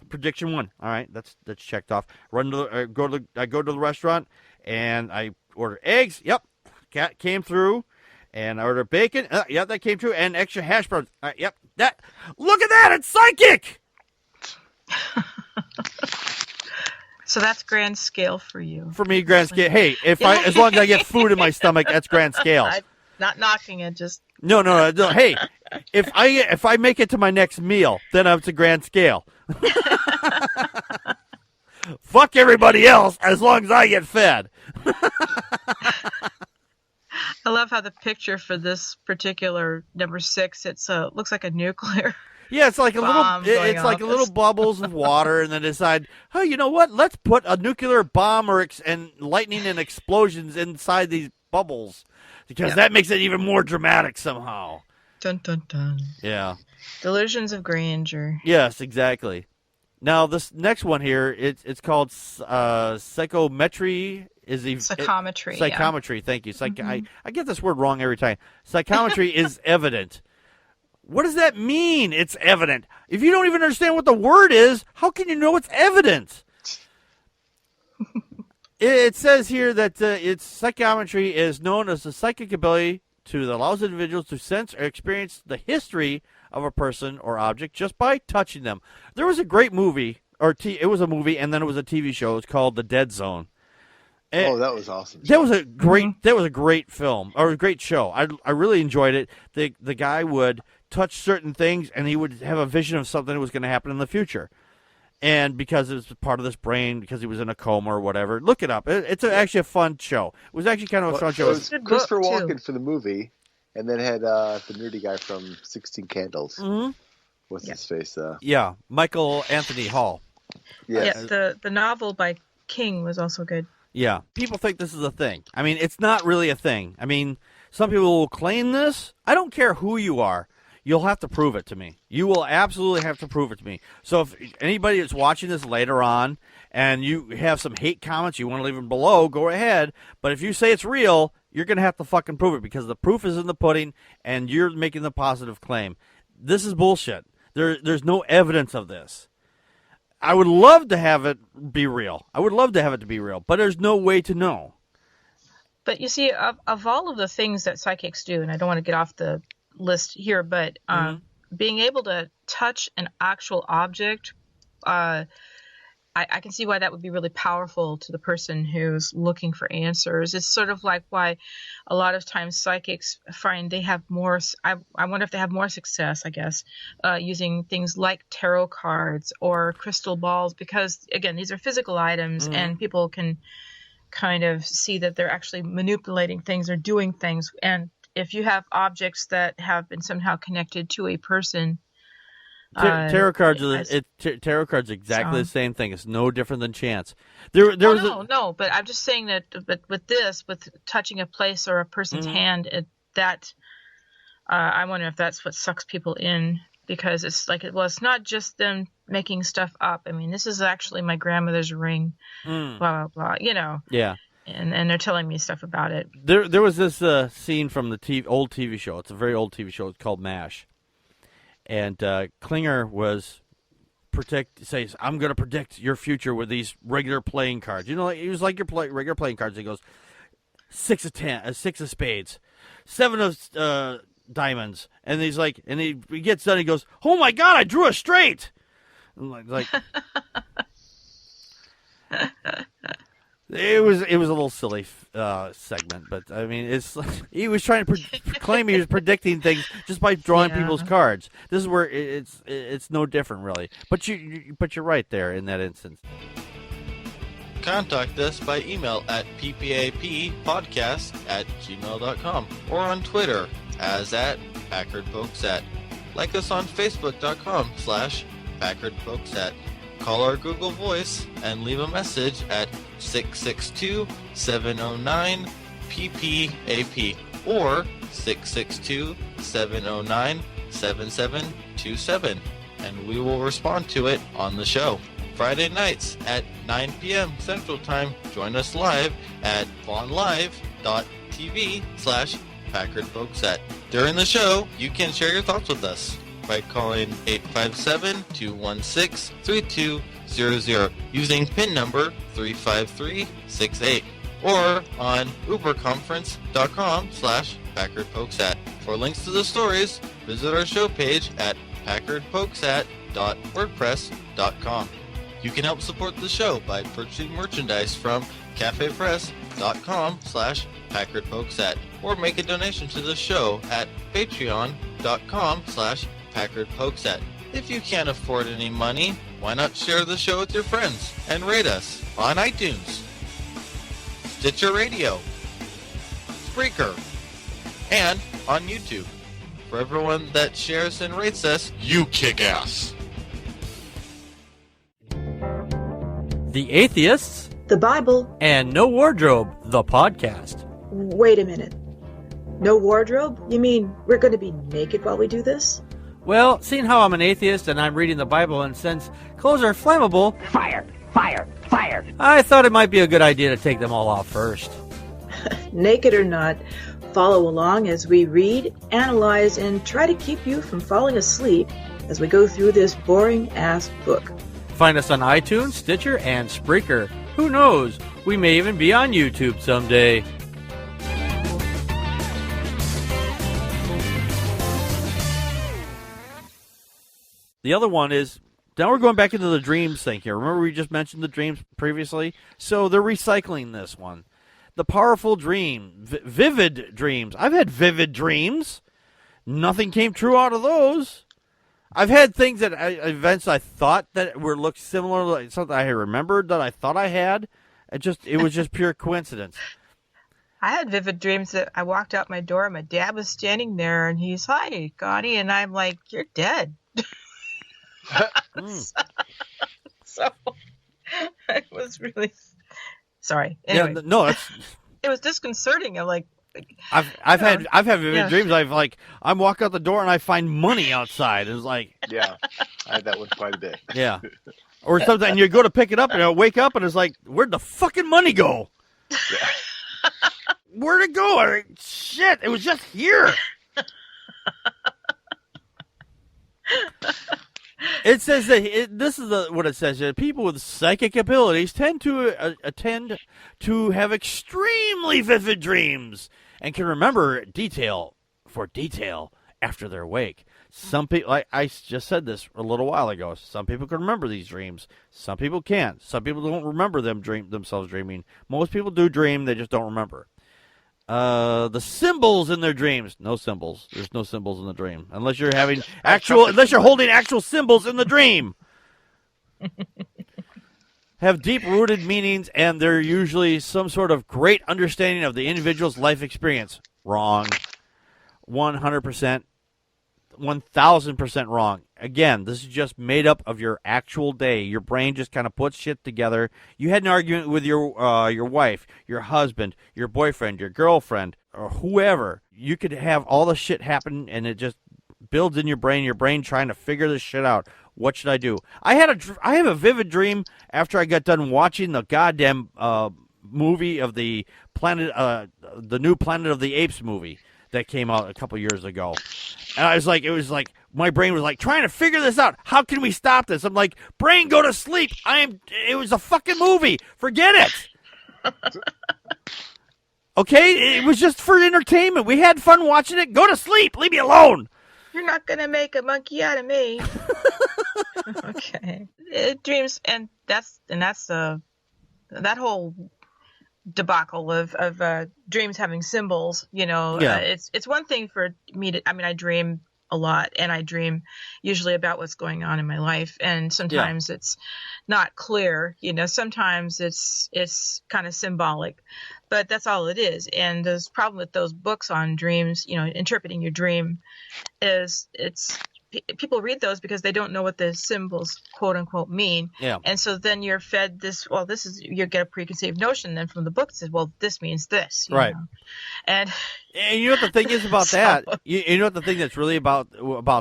Prediction 1. All right, that's checked off. I go to the restaurant and I order eggs. Yep, came through. And I order bacon. Yep, that came through. And extra hash browns. Yep, that. Look at that! It's psychic. So that's grand scale for you. For me, grand scale. Hey, as long as I get food in my stomach, that's grand scale. I'm not knocking it, just. No. Hey, if I make it to my next meal, then it's a grand scale. Fuck everybody else as long as I get fed. I love how the picture for this particular number 6, it looks like a nuclear. Yeah, it's like a little bubbles of water, and then decide, oh, you know what? Let's put a nuclear bomb and lightning and explosions inside these bubbles. Because that makes it even more dramatic somehow. Dun, dun, dun. Yeah. Delusions of grandeur. Yes, exactly. Now, this next one here, it's called psychometry. Psychometry. Psychometry, thank you. I get this word wrong every time. Psychometry is evident. What does that mean, it's evident? If you don't even understand what the word is, how can you know it's evident? It says here that psychometry is known as the psychic ability to allows individuals to sense or experience the history of a person or object just by touching them. There was a great movie, it was a movie, and then it was a TV show. It was called The Dead Zone. That was awesome. That was a great film, or a great show. I really enjoyed it. The guy would touch certain things, and he would have a vision of something that was going to happen in the future. And because it was part of this brain, because he was in a coma or whatever, look it up. It's actually a fun show. It was actually kind of a fun show. It was Christopher Walken for the movie, and then had the nerdy guy from 16 Candles. Mm-hmm. What's his face? Michael Anthony Hall. Yeah, the novel by King was also good. Yeah, people think this is a thing. I mean, it's not really a thing. I mean, some people will claim this. I don't care who you are. You'll have to prove it to me. You will absolutely have to prove it to me. So if anybody that's watching this later on and you have some hate comments, you want to leave them below, go ahead. But if you say it's real, you're going to have to fucking prove it, because the proof is in the pudding and you're making the positive claim. This is bullshit. There's no evidence of this. I would love to have it be real. But there's no way to know. But you see, of all of the things that psychics do, and I don't want to get off the list here, but being able to touch an actual object, I can see why that would be really powerful to the person who's looking for answers. It's sort of like why a lot of times psychics find they have more, I wonder if they have more success, I guess, using things like tarot cards or crystal balls, because again, these are physical items and people can kind of see that they're actually manipulating things or doing things. And if you have objects that have been somehow connected to a person, tarot cards tarot cards exactly the same thing. It's no different than chance. But I'm just saying that. But with touching a place or a person's hand, I wonder if that's what sucks people in, because it's like, it's not just them making stuff up. I mean, this is actually my grandmother's ring. Blah blah blah. Yeah. And they're telling me stuff about it. There was this scene from the old TV show. It's a very old TV show. It's called MASH. And Klinger says, I'm going to predict your future with these regular playing cards. He was like your regular playing cards. He goes, 6 of spades, 7 of diamonds. And he's like, and he gets done. He goes, oh my God, I drew a straight. I'm like It was a little silly segment, but I mean, he was trying to claim he was predicting things just by drawing people's cards. This is where it's no different, really. But you're right there in that instance. Contact us by email at ppappodcast@gmail.com or on Twitter as @PackardPokesat. Like us on Facebook.com/PackardPokesat. Call our Google Voice and leave a message at 662-709-PPAP or 662-709-7727, and we will respond to it on the show. Friday nights at 9 p.m. Central Time, join us live at vonlive.tv/PackardPokesat. During the show, you can share your thoughts with us by calling 857-216-3200 using PIN number 35368 or on uberconference.com/PackardPokesat. For links to the stories, visit our show page at packardpokesat.wordpress.com. You can help support the show by purchasing merchandise from cafepress.com/PackardPokesat or make a donation to the show at patreon.com/PackardPokesat. If you can't afford any money, why not share the show with your friends and rate us on iTunes, Stitcher Radio, Spreaker, and on YouTube. For everyone that shares and rates us, you kick ass. The Atheists, The Bible, and No Wardrobe, the podcast. Wait a minute. No wardrobe? You mean we're going to be naked while we do this? Well, seeing how I'm an atheist and I'm reading the Bible, and since clothes are flammable... Fire! Fire! Fire! I thought it might be a good idea to take them all off first. Naked or not, follow along as we read, analyze, and try to keep you from falling asleep as we go through this boring-ass book. Find us on iTunes, Stitcher, and Spreaker. Who knows? We may even be on YouTube someday. The other one is, now we're going back into the dreams thing here. Remember we just mentioned the dreams previously? So they're recycling this one. The powerful dream, vivid dreams. I've had vivid dreams. Nothing came true out of those. I've had things that events I thought that looked similar, like something I remembered that I thought I had. It was just pure coincidence. I had vivid dreams that I walked out my door and my dad was standing there and he's, "Hi, Connie," and I'm like, "You're dead." So it was really sorry. Anyway. Yeah, no, it was disconcerting. I'm like, I've had vivid dreams. I'm walking out the door and I find money outside. It's like, yeah, I had that one quite a bit. Yeah, or something. And you go to pick it up and I wake up and it's like, where'd the fucking money go? Yeah. Where'd it go? Shit, it was just here. It says that this is what it says. People with psychic abilities tend to have extremely vivid dreams and can remember detail for detail after they're awake. Some people, like I just said this a little while ago, some people can remember these dreams. Some people can't. Some people don't remember themselves dreaming. Most people do dream, they just don't remember. The symbols in their dreams. No symbols. There's no symbols in the dream. Unless you're holding actual symbols in the dream. Have deep-rooted meanings, and they're usually some sort of great understanding of the individual's life experience. Wrong. 100%. 1,000% wrong. Again, this is just made up of your actual day. Your brain just kind of puts shit together. You had an argument with your wife, your husband, your boyfriend, your girlfriend, or whoever. You could have all the shit happen, and it just builds in your brain trying to figure this shit out. What should I do? I have a vivid dream after I got done watching the goddamn movie of the new Planet of the Apes movie that came out a couple years ago. And it was like, my brain was like, trying to figure this out. How can we stop this? I'm like, brain, go to sleep. It was a fucking movie. Forget it. Okay? It was just for entertainment. We had fun watching it. Go to sleep. Leave me alone. You're not going to make a monkey out of me. Okay. Dreams, and that's that whole debacle of dreams having symbols, Yeah. It's one thing for me to, I dream a lot, and I dream usually about what's going on in my life, and sometimes it's not clear, sometimes it's kind of symbolic, but that's all it is. And the problem with those books on dreams, interpreting your dream, is people read those because they don't know what the symbols quote unquote mean. Yeah. And so then you're fed you get a preconceived notion then from the book that says, well, this means this. Right. And you know what the thing is about that? You know what the thing that's really about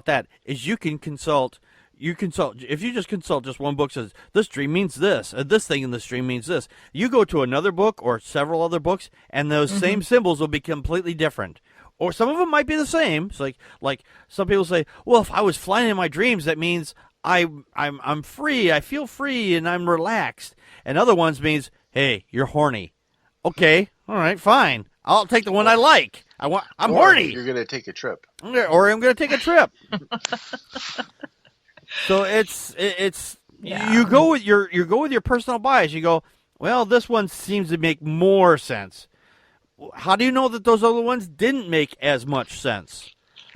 that is you can consult. If you just consult just one book says this dream means this, this thing in this dream means this. You go to another book or several other books, and those same symbols will be completely different. Or some of them might be the same. It's like some people say, well, if I was flying in my dreams, that means I'm free. I feel free and I'm relaxed. And other ones means, hey, you're horny. Okay, all right, fine. I'll take the one I like. I'm horny. You're gonna take a trip. Or I'm gonna take a trip. So you go with your personal bias. You go, well, this one seems to make more sense. How do you know that those other ones didn't make as much sense?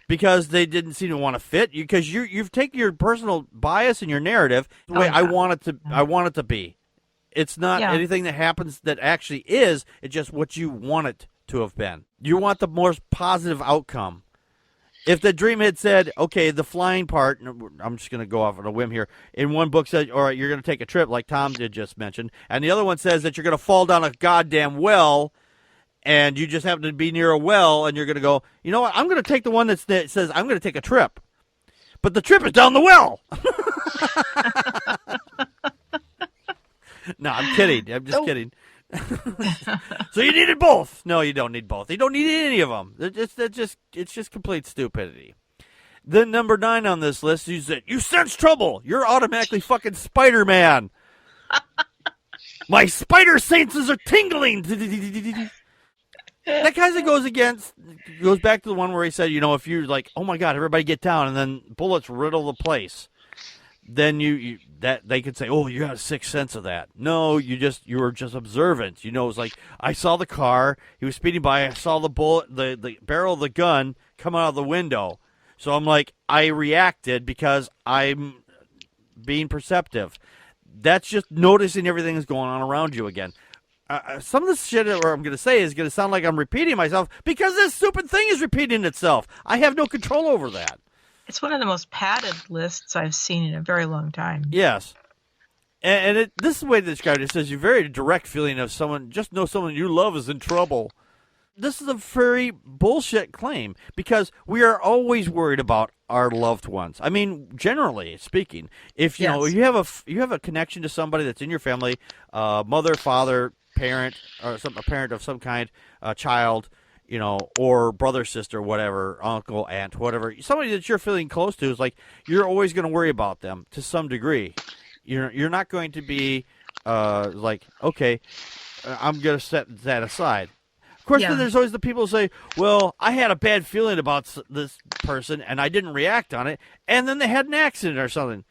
Because they didn't seem to want to fit you. Because you've taken your personal bias and your narrative the way I want it to be. It's not anything that happens that actually is. It's just what you want it to have been. You want the most positive outcome. If the dream had said, okay, the flying part, I'm just going to go off on a whim here. In one book says, all right, you're going to take a trip, like Tom did just mention. And the other one says that you're going to fall down a goddamn well. And you just happen to be near a well, and you're going to go, you know what, I'm going to take the one that says I'm going to take a trip. But the trip is down the well. No, I'm kidding. I'm just kidding. So you needed both. No, you don't need both. You don't need any of them. It's just complete stupidity. Then number 9 on this list is that you sense trouble. You're automatically fucking Spider-Man. My spider senses are tingling. That kind of goes back to the one where he said, if you're like, oh my God, everybody get down, and then bullets riddle the place. then you that they could say, oh, you got a sixth sense of that. No, you were just observant. You know, it was like, I saw the car, he was speeding by, I saw the bullet, the barrel of the gun come out of the window. So I'm like, I reacted because I'm being perceptive. That's just noticing everything that's going on around you again. Some of the shit that I'm going to say is going to sound like I'm repeating myself because this stupid thing is repeating itself. I have no control over that. It's one of the most padded lists I've seen in a very long time. Yes. And this is the way to describe it. It says, your very direct feeling of someone, just know someone you love is in trouble. This is a very bullshit claim because we are always worried about our loved ones. I mean, generally speaking, if you know you have a connection to somebody that's in your family, mother, father, parent, or a parent of some kind, child, you know, or brother, sister, whatever, uncle, aunt, whatever, somebody that you're feeling close to is like, you're always going to worry about them to some degree. You're not going to be like, okay, I'm going to set that aside. Of course, then there's always the people who say, well, I had a bad feeling about this person and I didn't react on it, and then they had an accident or something.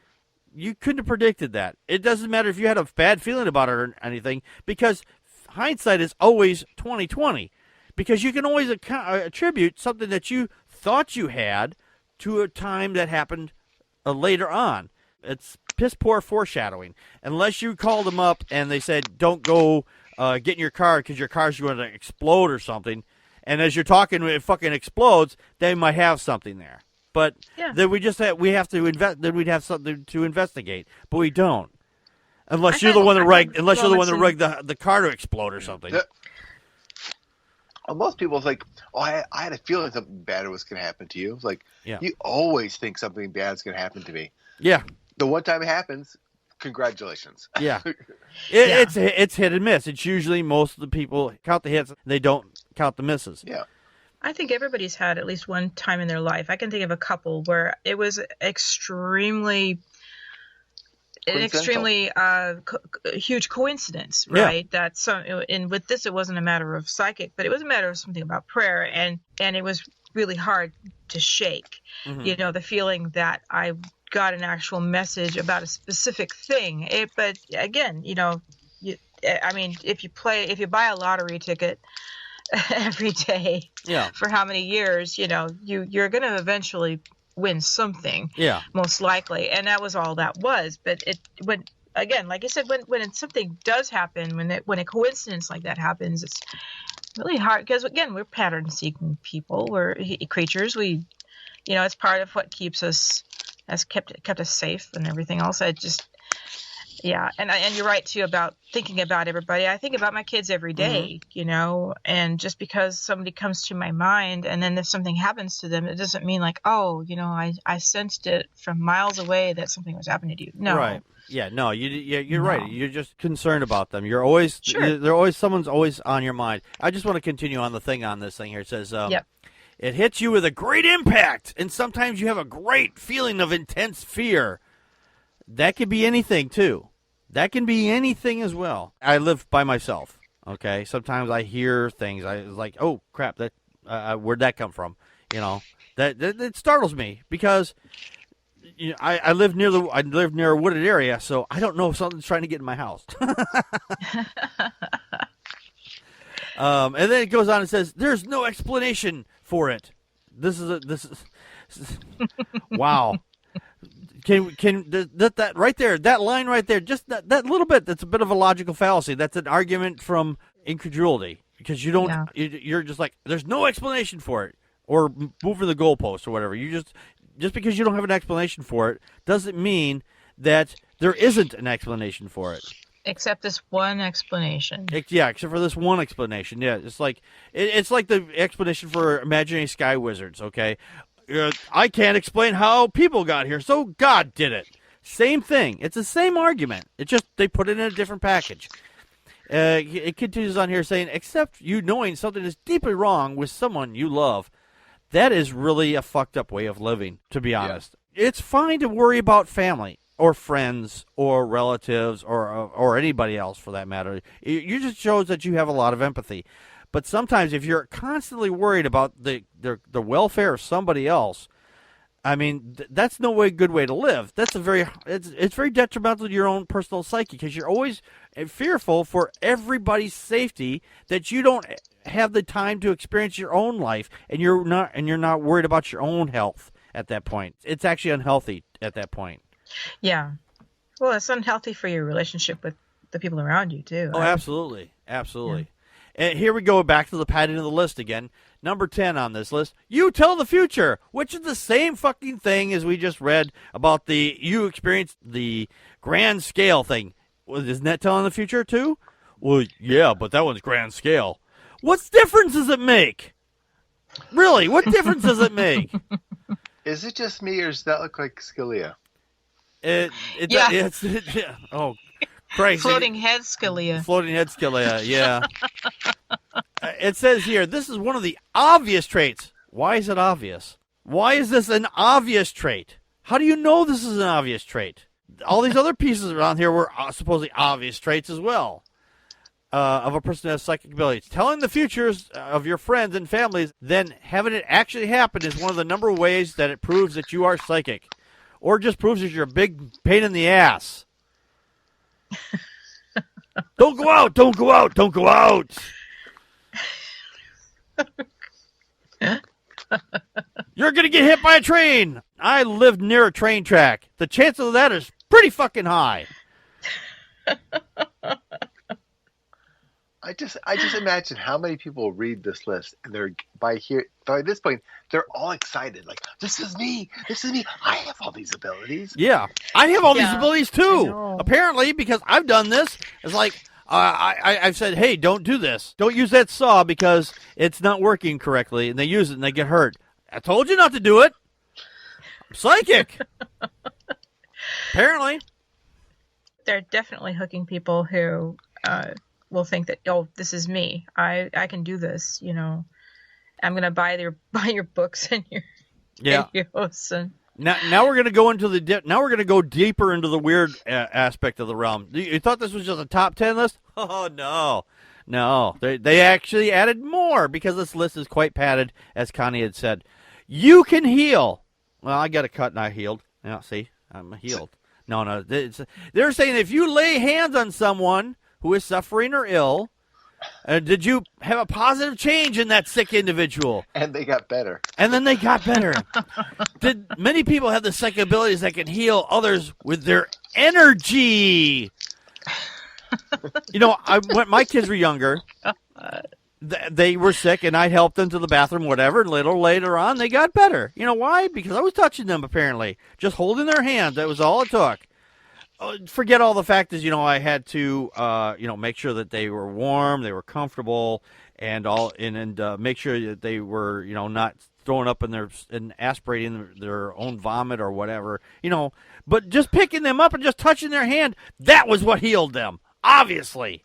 You couldn't have predicted that. It doesn't matter if you had a bad feeling about it or anything, because hindsight is always 20/20. Because you can always attribute something that you thought you had to a time that happened later on. It's piss poor foreshadowing. Unless you called them up and they said, don't go get in your car because your car's going to explode or something. And as you're talking, it fucking explodes, they might have something there. But then we'd have something to investigate. But we don't. Unless you're the one that rigged the car to explode or something. Most people think, oh, I had a feeling something bad was going to happen to you. It's like, you always think something bad is going to happen to me. Yeah. The one time it happens, congratulations. Yeah. It's hit and miss. It's usually most of the people count the hits, they don't count the misses. Yeah. I think everybody's had at least one time in their life. I can think of a couple where it was extremely huge coincidence, right? Yeah. And with this, it wasn't a matter of psychic, but it was a matter of something about prayer, and it was really hard to shake. Mm-hmm. You know, the feeling that I got an actual message about a specific thing. But again, you know, if you buy a lottery ticket every day, for how many years, you know, you're going to eventually win something, most likely, and that was all that was. But when like you said, when something does happen, when a coincidence like that happens, it's really hard because again, we're pattern seeking people, we're creatures. We, you know, it's part of what keeps us kept us safe and everything else. I just and you're right too about thinking about everybody. I think about my kids every day, you know, and just because somebody comes to my mind and then if something happens to them, it doesn't mean like, oh, you know, I sensed it from miles away that something was happening to you. No. Right. Yeah, no, you're right. You're just concerned about them. You're always, someone's always on your mind. I just want to continue on the thing on this thing here. It says, it hits you with a great impact, and sometimes you have a great feeling of intense fear. That could be anything, too. That can be anything as well. I live by myself, okay? Sometimes I hear things. I was like, oh, crap, that where'd that come from? You know, that startles me because you know, I live near a wooded area, so I don't know if something's trying to get in my house. And then it goes on and says, there's no explanation for it. This is wow. Can that right there, that line right there, just that little bit, that's a bit of a logical fallacy. That's an argument from incredulity because you don't, you're just like, there's no explanation for it, or moving the goalpost or whatever. You just because you don't have an explanation for it doesn't mean that there isn't an explanation for it. Except this one explanation. Except for this one explanation. Yeah, it's like the explanation for imaginary sky wizards. Okay. I can't explain how people got here, so God did it. Same thing. It's the same argument. It's just they put it in a different package. It continues on here saying, except you knowing something is deeply wrong with someone you love. That is really a fucked up way of living, to be honest. Yeah. It's fine to worry about family or friends or relatives or anybody else for that matter. It just shows that you have a lot of empathy. But sometimes if you're constantly worried about the welfare of somebody else, I mean, that's no good way to live. That's it's very detrimental to your own personal psyche because you're always fearful for everybody's safety that you don't have the time to experience your own life, and you're not worried about your own health at that point. It's actually unhealthy at that point. Yeah. Well, it's unhealthy for your relationship with the people around you too. Oh, absolutely. Absolutely. Yeah. And here we go back to the padding of the list again. Number 10 on this list, you tell the future, which is the same fucking thing as we just read about you experienced the grand scale thing. Well, isn't that telling the future too? Well, yeah, but that one's grand scale. What difference does it make? Really, what difference does it make? Is it just me, or does that look like Scalia? Yeah. Oh, Christ. Floating head Scalia. Floating head Scalia, yeah. It says here, this is one of the obvious traits. Why is it obvious? Why is this an obvious trait? How do you know this is an obvious trait? All these other pieces around here were supposedly obvious traits as well of a person who has psychic abilities. Telling the futures of your friends and families, then having it actually happen is one of the number of ways that it proves that you are psychic. Or just proves that you're a big pain in the ass. Don't go out! Don't go out! Don't go out! You're going to get hit by a train! I lived near a train track. The chance of that is pretty fucking high. I just imagine how many people read this list, and by this point they're all excited. Like, this is me. I have all these abilities. Yeah, I have all these abilities too. Apparently, because I've done this. It's like I've said, hey, don't do this. Don't use that saw because it's not working correctly, and they use it and they get hurt. I told you not to do it. I'm psychic. Apparently, they're definitely hooking people who will think that, oh, this is me. I can do this. You know, I'm gonna buy your books and your videos. And now we're gonna go into now we're gonna go deeper into the weird aspect of the realm. You thought this was just a top 10 list? Oh no. They actually added more because this list is quite padded, as Connie had said. You can heal. Well, I got a cut and I healed. Yeah, see, I'm healed. No. They're saying if you lay hands on someone who is suffering or ill, did you have a positive change in that sick individual? And they got better. And then they got better. Did many people have the psychic abilities that can heal others with their energy? You know, when my kids were younger, they were sick, and I helped them to the bathroom, whatever. And later on, they got better. You know why? Because I was touching them, apparently. Just holding their hands. That was all it took. Forget all the factors, I had to, make sure that they were warm, they were comfortable, and make sure that they were, not throwing up and aspirating their own vomit or whatever, But just picking them up and just touching their hand, that was what healed them, obviously.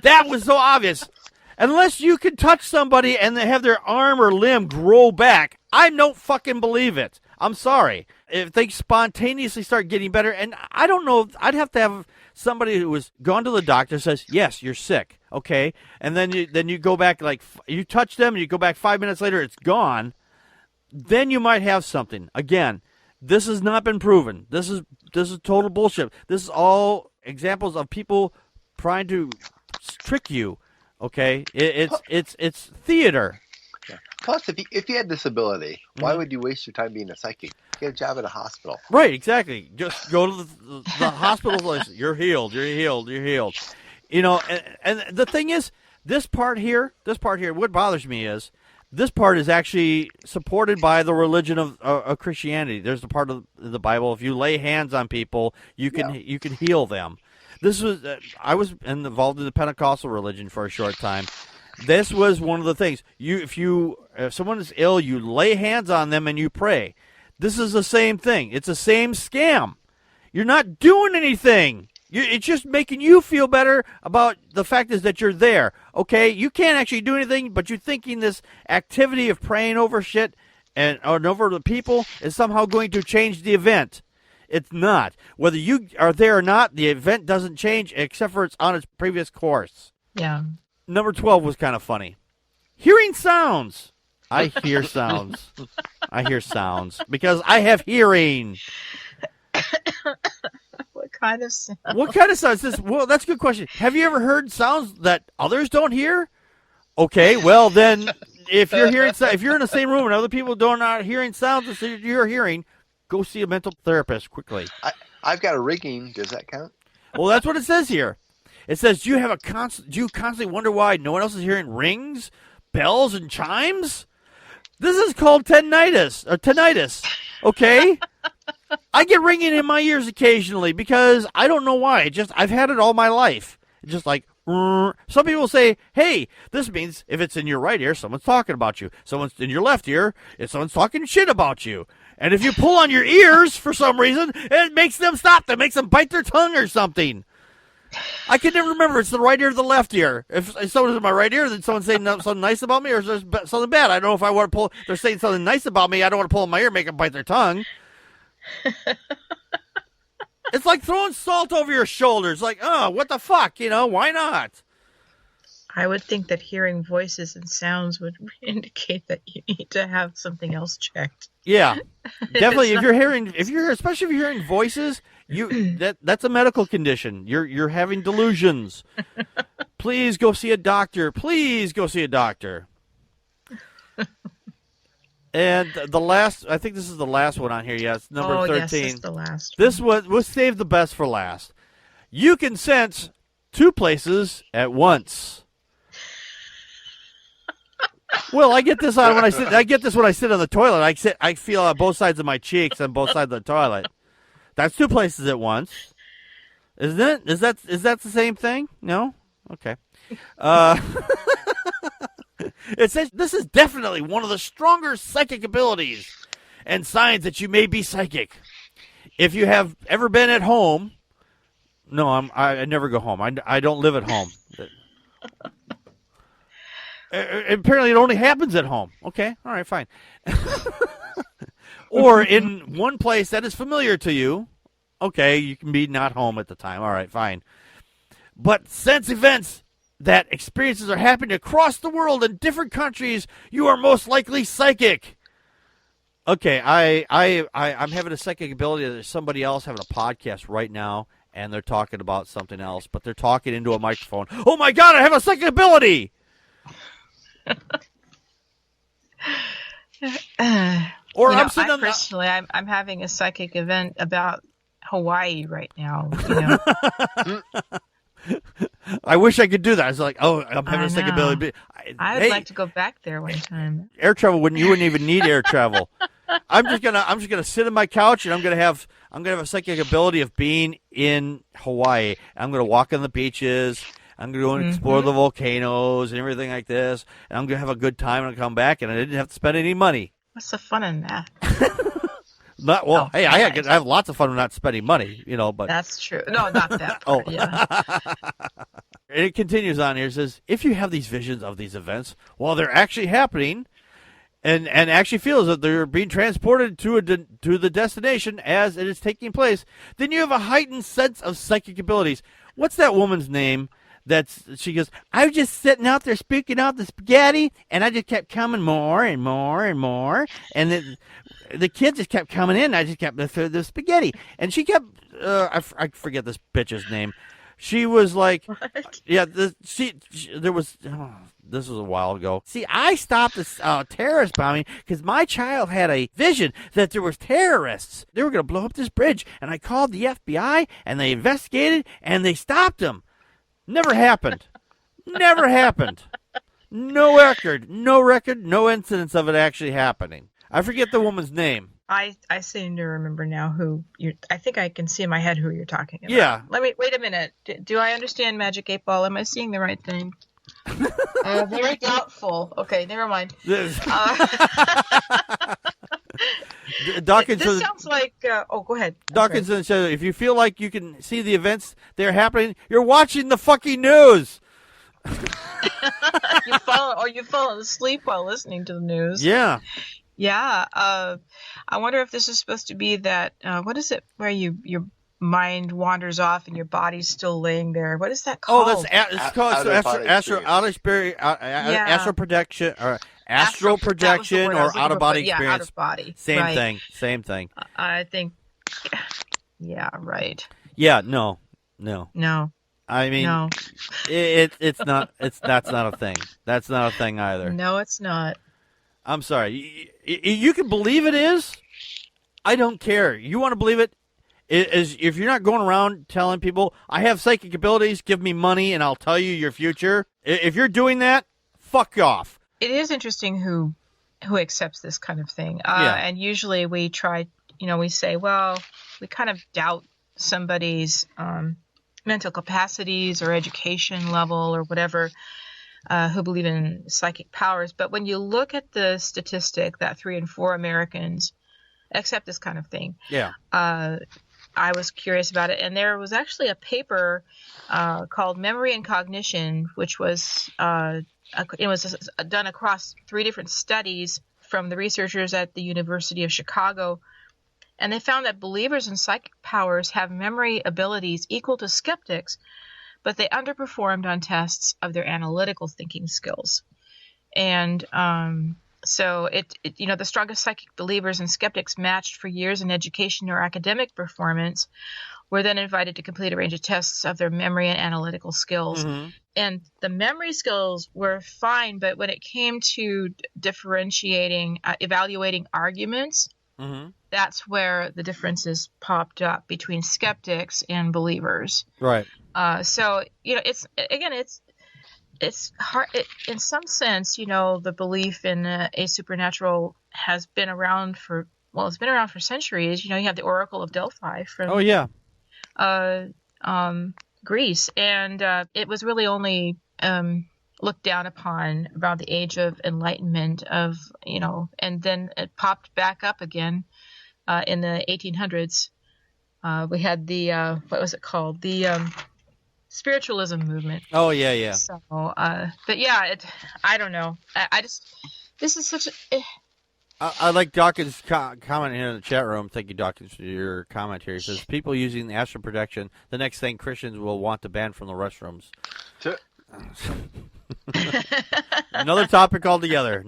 That was so obvious. Unless you can touch somebody and they have their arm or limb grow back, I don't fucking believe it. I'm sorry. If they spontaneously start getting better, and I don't know, I'd have to have somebody who has gone to the doctor says, yes, you're sick, okay? And then you go back, like, you touch them, and you go back 5 minutes later, it's gone. Then you might have something. Again, this has not been proven. This is total bullshit. This is all examples of people trying to trick you, okay? It's theater. Yeah. Plus, if you had this ability, why would you waste your time being a psychic? Get a job at a hospital. Right, exactly. Just go to the hospital place. You're healed. You're healed. You're healed. And the thing is, this part here, what bothers me is, this part is actually supported by the religion of Christianity. There's the part of the Bible, if you lay hands on people, you can heal them. This was I was involved in the Pentecostal religion for a short time. This was one of the things. If someone is ill, you lay hands on them and you pray. This is the same thing. It's the same scam. You're not doing anything. It's just making you feel better about the fact is that you're there. Okay, you can't actually do anything, but you're thinking this activity of praying over shit and over the people is somehow going to change the event. It's not. Whether you are there or not, the event doesn't change except for it's on its previous course. Yeah. Number 12 was kind of funny. Hearing sounds. I hear sounds. I hear sounds because I have hearing. What kind of sound? What kind of sounds? Well, that's a good question. Have you ever heard sounds that others don't hear? Okay, well then, if you're in the same room and other people not hearing sounds that you're hearing, go see a mental therapist quickly. I've got a ringing. Does that count? Well, that's what it says here. It says, do you constantly wonder why no one else is hearing rings, bells, and chimes? This is called tinnitus. Okay? I get ringing in my ears occasionally because I don't know why. I've had it all my life. It's just like, some people say, hey, this means if it's in your right ear, someone's talking about you. Someone's in your left ear, if someone's talking shit about you. And if you pull on your ears for some reason, it makes them stop. That makes them bite their tongue or something. I can never remember if it's the right ear or the left ear. If someone's in my right ear, then someone's saying something nice about me, or is there something bad? I don't know if I want to pull. They're saying something nice about me. I don't want to pull in my ear and make them bite their tongue. It's like throwing salt over your shoulders. Like, oh, what the fuck? Why not? I would think that hearing voices and sounds would indicate that you need to have something else checked. Yeah, definitely. Especially if you're hearing voices, that's a medical condition. You're having delusions. Please go see a doctor. Please go see a doctor. And I think this is the last one on here. Yes, number 13. Yes, this is the last. This was saved the best for last. You can sense two places at once. Well, I get this when I sit. I get this when I sit on the toilet. I feel on both sides of my cheeks on both sides of the toilet. That's two places at once, isn't it? Is that the same thing? No. Okay. It says this is definitely one of the stronger psychic abilities and signs that you may be psychic. If you have ever been at home, no, I never go home. I don't live at home. Apparently, it only happens at home. Okay, all right, fine. Or in one place that is familiar to you. Okay, you can be not home at the time. All right, fine. But sense events that experiences are happening across the world in different countries, you are most likely psychic. Okay, I'm having a psychic ability. There's somebody else having a podcast right now, and they're talking about something else, but they're talking into a microphone. Oh my God, I have a psychic ability! I'm having a psychic event about Hawaii right now. I wish I could do that. I was like, I'm having a psychic ability. I'd like to go back there one time. Air travel you wouldn't even need air travel. I'm just gonna sit on my couch and I'm gonna have a psychic ability of being in Hawaii. I'm gonna walk on the beaches. I'm going to go and explore the volcanoes and everything like this. And I'm going to have a good time and I'll come back, and I didn't have to spend any money. What's the fun in that? Hey, I have lots of fun not spending money, but... That's true. No, not that part, yeah. And it continues on here. It says, if you have these visions of these events while they're actually happening and actually feels that they're being transported to the destination as it is taking place, then you have a heightened sense of psychic abilities. What's that woman's name? She goes, I was just sitting out there speaking out the spaghetti, and I just kept coming more and more and more, and the kids just kept coming in, and I just kept the spaghetti, and she kept, I forget this bitch's name. She was like, what? Yeah, this was a while ago. See, I stopped this terrorist bombing because my child had a vision that there was terrorists. They were going to blow up this bridge, and I called the FBI, and they investigated, and they stopped them. Never happened. Never happened. No record, no incidents of it actually happening. I forget the woman's name. I seem to remember now who I think I can see in my head who you're talking about. Yeah. Wait a minute. Do I understand Magic 8 Ball? Am I seeing the right thing? Very doubtful. Okay, never mind. Dawkins this sounds like... go ahead. Dawkins says, if you feel like you can see the events that are happening, you're watching the fucking news. You've fallen asleep while listening to the news. Yeah. Yeah. I wonder if this is supposed to be that... what is it where you're mind wanders off and your body's still laying there. What is that called? Oh, it's called astral projection or astral projection or out of body experience. Yeah, out of body. Same thing. I think. Yeah. Right. Yeah. No. I mean, no. It's not. That's not a thing. That's not a thing either. No, it's not. I'm sorry. You can believe it is. I don't care. You want to believe it? If you're not going around telling people, I have psychic abilities, give me money, and I'll tell you your future. If you're doing that, fuck off. It is interesting who accepts this kind of thing. And usually we try, we say, well, we kind of doubt somebody's mental capacities or education level or whatever, who believe in psychic powers. But when you look at the statistic that 3 in 4 Americans accept this kind of thing, I was curious about it. And there was actually a paper called Memory and Cognition, which was it was done across 3 different studies from the researchers at the University of Chicago. And they found that believers in psychic powers have memory abilities equal to skeptics, but they underperformed on tests of their analytical thinking skills. And so the strongest psychic believers and skeptics matched for years in education or academic performance were then invited to complete a range of tests of their memory and analytical skills. Mm-hmm. And the memory skills were fine, but when it came to differentiating, evaluating arguments, mm-hmm. that's where the differences popped up between skeptics and believers. Right. So, it's hard in some sense. The belief in a supernatural has been around for centuries. You have the Oracle of Delphi from Greece, and it was really only looked down upon around the age of Enlightenment and then it popped back up again in the 1800s. We had the what was it called? The spiritualism movement. Oh yeah. So, but yeah, I don't know. This is such a. I like Dawkins' comment here in the chat room. Thank you, Dawkins, for your comment here. He says, people using the astral projection, the next thing Christians will want to ban from the restrooms. Another topic altogether.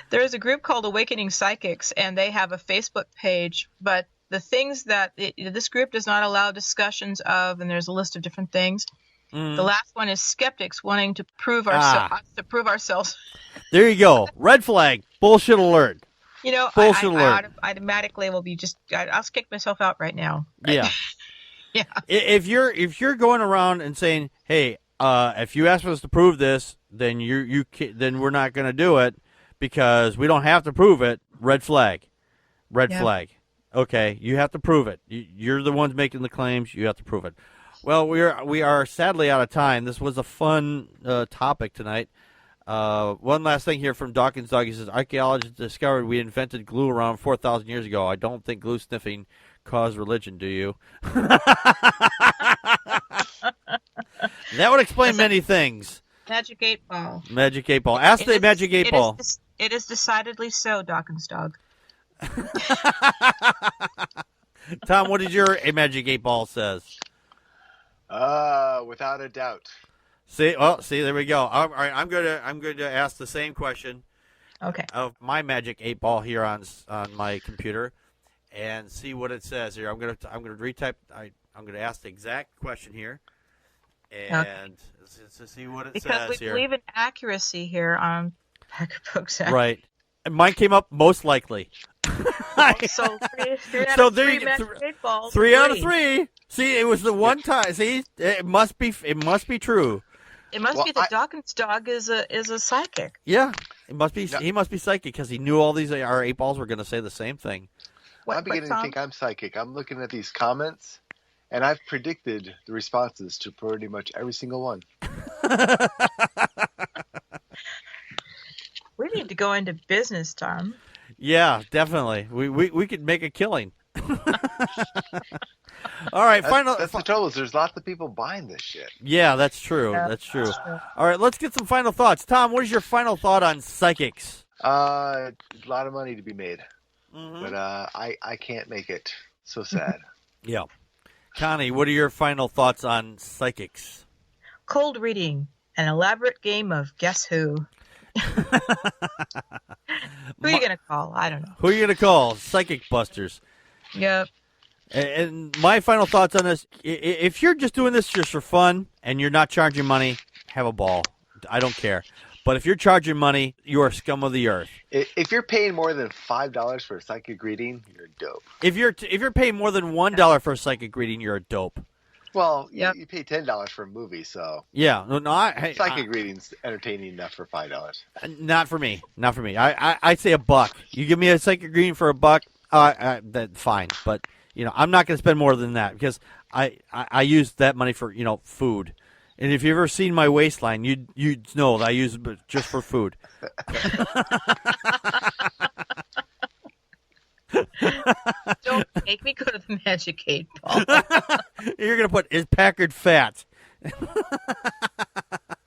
There is a group called Awakening Psychics, and they have a Facebook page, but the things that this group does not allow discussions of, and there's a list of different things. The last one is skeptics wanting to prove ourselves. There you go. Red flag. Bullshit alert. Bullshit alert. I automatically will be I'll kick myself out right now. Yeah. Yeah. If you're going around and saying, hey, if you ask us to prove this, then then we're not going to do it because we don't have to prove it. Red flag. Flag. Okay, you have to prove it. You're the ones making the claims. You have to prove it. Well, we are sadly out of time. This was a fun topic tonight. One last thing here from Dawkins Dog. He says, archaeologists discovered we invented glue around 4,000 years ago. I don't think glue sniffing caused religion, do you? That would explain many things. Magic 8 Ball. Magic 8 Ball. Ask the Magic 8 Ball. It is decidedly so, Dawkins Dog. Tom, what did your Magic 8 Ball says? Without a doubt. See, there we go. All right, I'm going to ask the same question. Okay. Of my Magic 8 Ball here on my computer, and see what it says here. I'm going to retype. I'm going to ask the exact question here, and to see what it says here. Because we believe in accuracy here on Packard Pokes. Right. And mine came up most likely. So there you go. 3 out of 3. See, it was the one time. See, it must be true. It must be that Dawkins Dog is a psychic. Yeah, it must be. He must be psychic because he knew all these our 8 balls were going to say the same thing. I'm beginning to think I'm psychic. I'm looking at these comments, and I've predicted the responses to pretty much every single one. We need to go into business, Tom. Yeah, definitely. We could make a killing. All right, that's the trouble. There's lots of people buying this shit. Yeah, that's true. That's true. All right, let's get some final thoughts. Tom, what is your final thought on psychics? A lot of money to be made, but I can't make it. So sad. Yeah. Connie, what are your final thoughts on psychics? Cold reading, an elaborate game of guess who. Who are you going to call? I don't know. Who are you going to call? Psychic busters. Yep. And my final thoughts on this, if you're just doing this just for fun and you're not charging money, have a ball. I don't care. But if you're charging money, you are scum of the earth. If you're paying more than $5 for a psychic reading, you're dope. If you're paying more than $1 for a psychic reading, you're a dope. Well, yep. You pay $10 for a movie, so yeah. No, psychic reading's entertaining enough for $5. Not for me. Not for me. I'd say $1. You give me a psychic reading for $1, that's fine. But I'm not going to spend more than that because I use that money for food. And if you've ever seen my waistline, you'd know that I use it just for food. Don't make me go to the Magic 8 Ball. You're going to put, is Packard fat?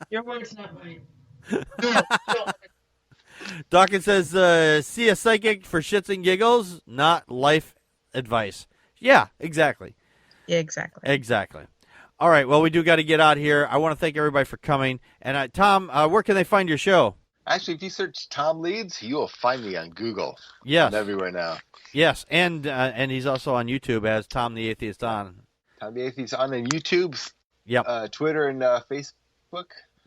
Your word's not mine. Dawkins says, see a psychic for shits and giggles, not life advice. Yeah, exactly. Yeah, exactly. Exactly. All right, well, we do got to get out here. I want to thank everybody for coming. And Tom, where can they find your show? Actually, if you search Tom Leeds, you will find me on Google. Yes. I'm everywhere now. Yes, and he's also on YouTube as Tom the Atheist on. Tom the Atheist on YouTube. Yep. Twitter and Facebook.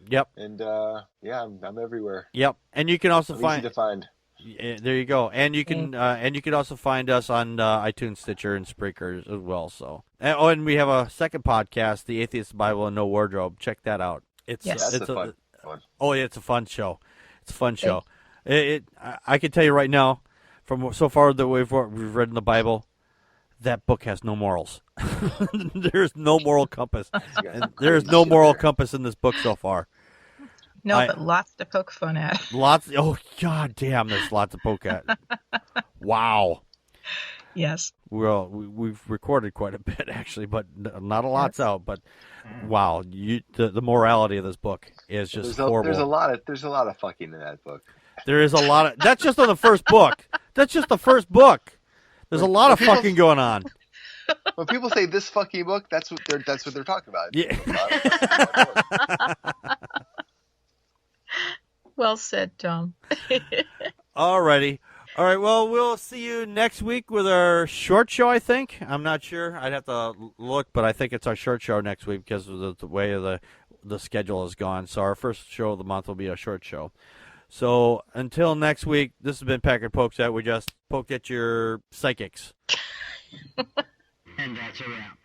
Yep. And I'm everywhere. Yep. And you can also easy to find. There you go. And you can also find us on iTunes, Stitcher, and Spreaker as well. So, and we have a second podcast, The Atheist Bible and No Wardrobe. Check that out. It's a fun one. Oh yeah, it's a fun show. It's a fun show. I can tell you right now, from so far that we've read in the Bible, that book has no morals. There's no moral compass. There is no moral compass in this book so far. No, but lots to poke fun at. Lots. Oh, god damn, there's lots to poke at. Wow. Yes. Well, we've recorded quite a bit, actually, but not a lot's out. But wow, the morality of this book is just horrible. There's a lot of fucking in that book. There is a lot of. That's just on the first book. That's just the first book. There's a lot of fucking going on. When people say this fucking book, that's what they're talking about. Yeah. Well said, Tom. Alrighty. All right, well, we'll see you next week with our short show, I think. I'm not sure. I'd have to look, but I think it's our short show next week because of the way the schedule has gone. So our first show of the month will be a short show. So until next week, this has been Packard Pokes At. We just poked at your psychics. And that's a wrap.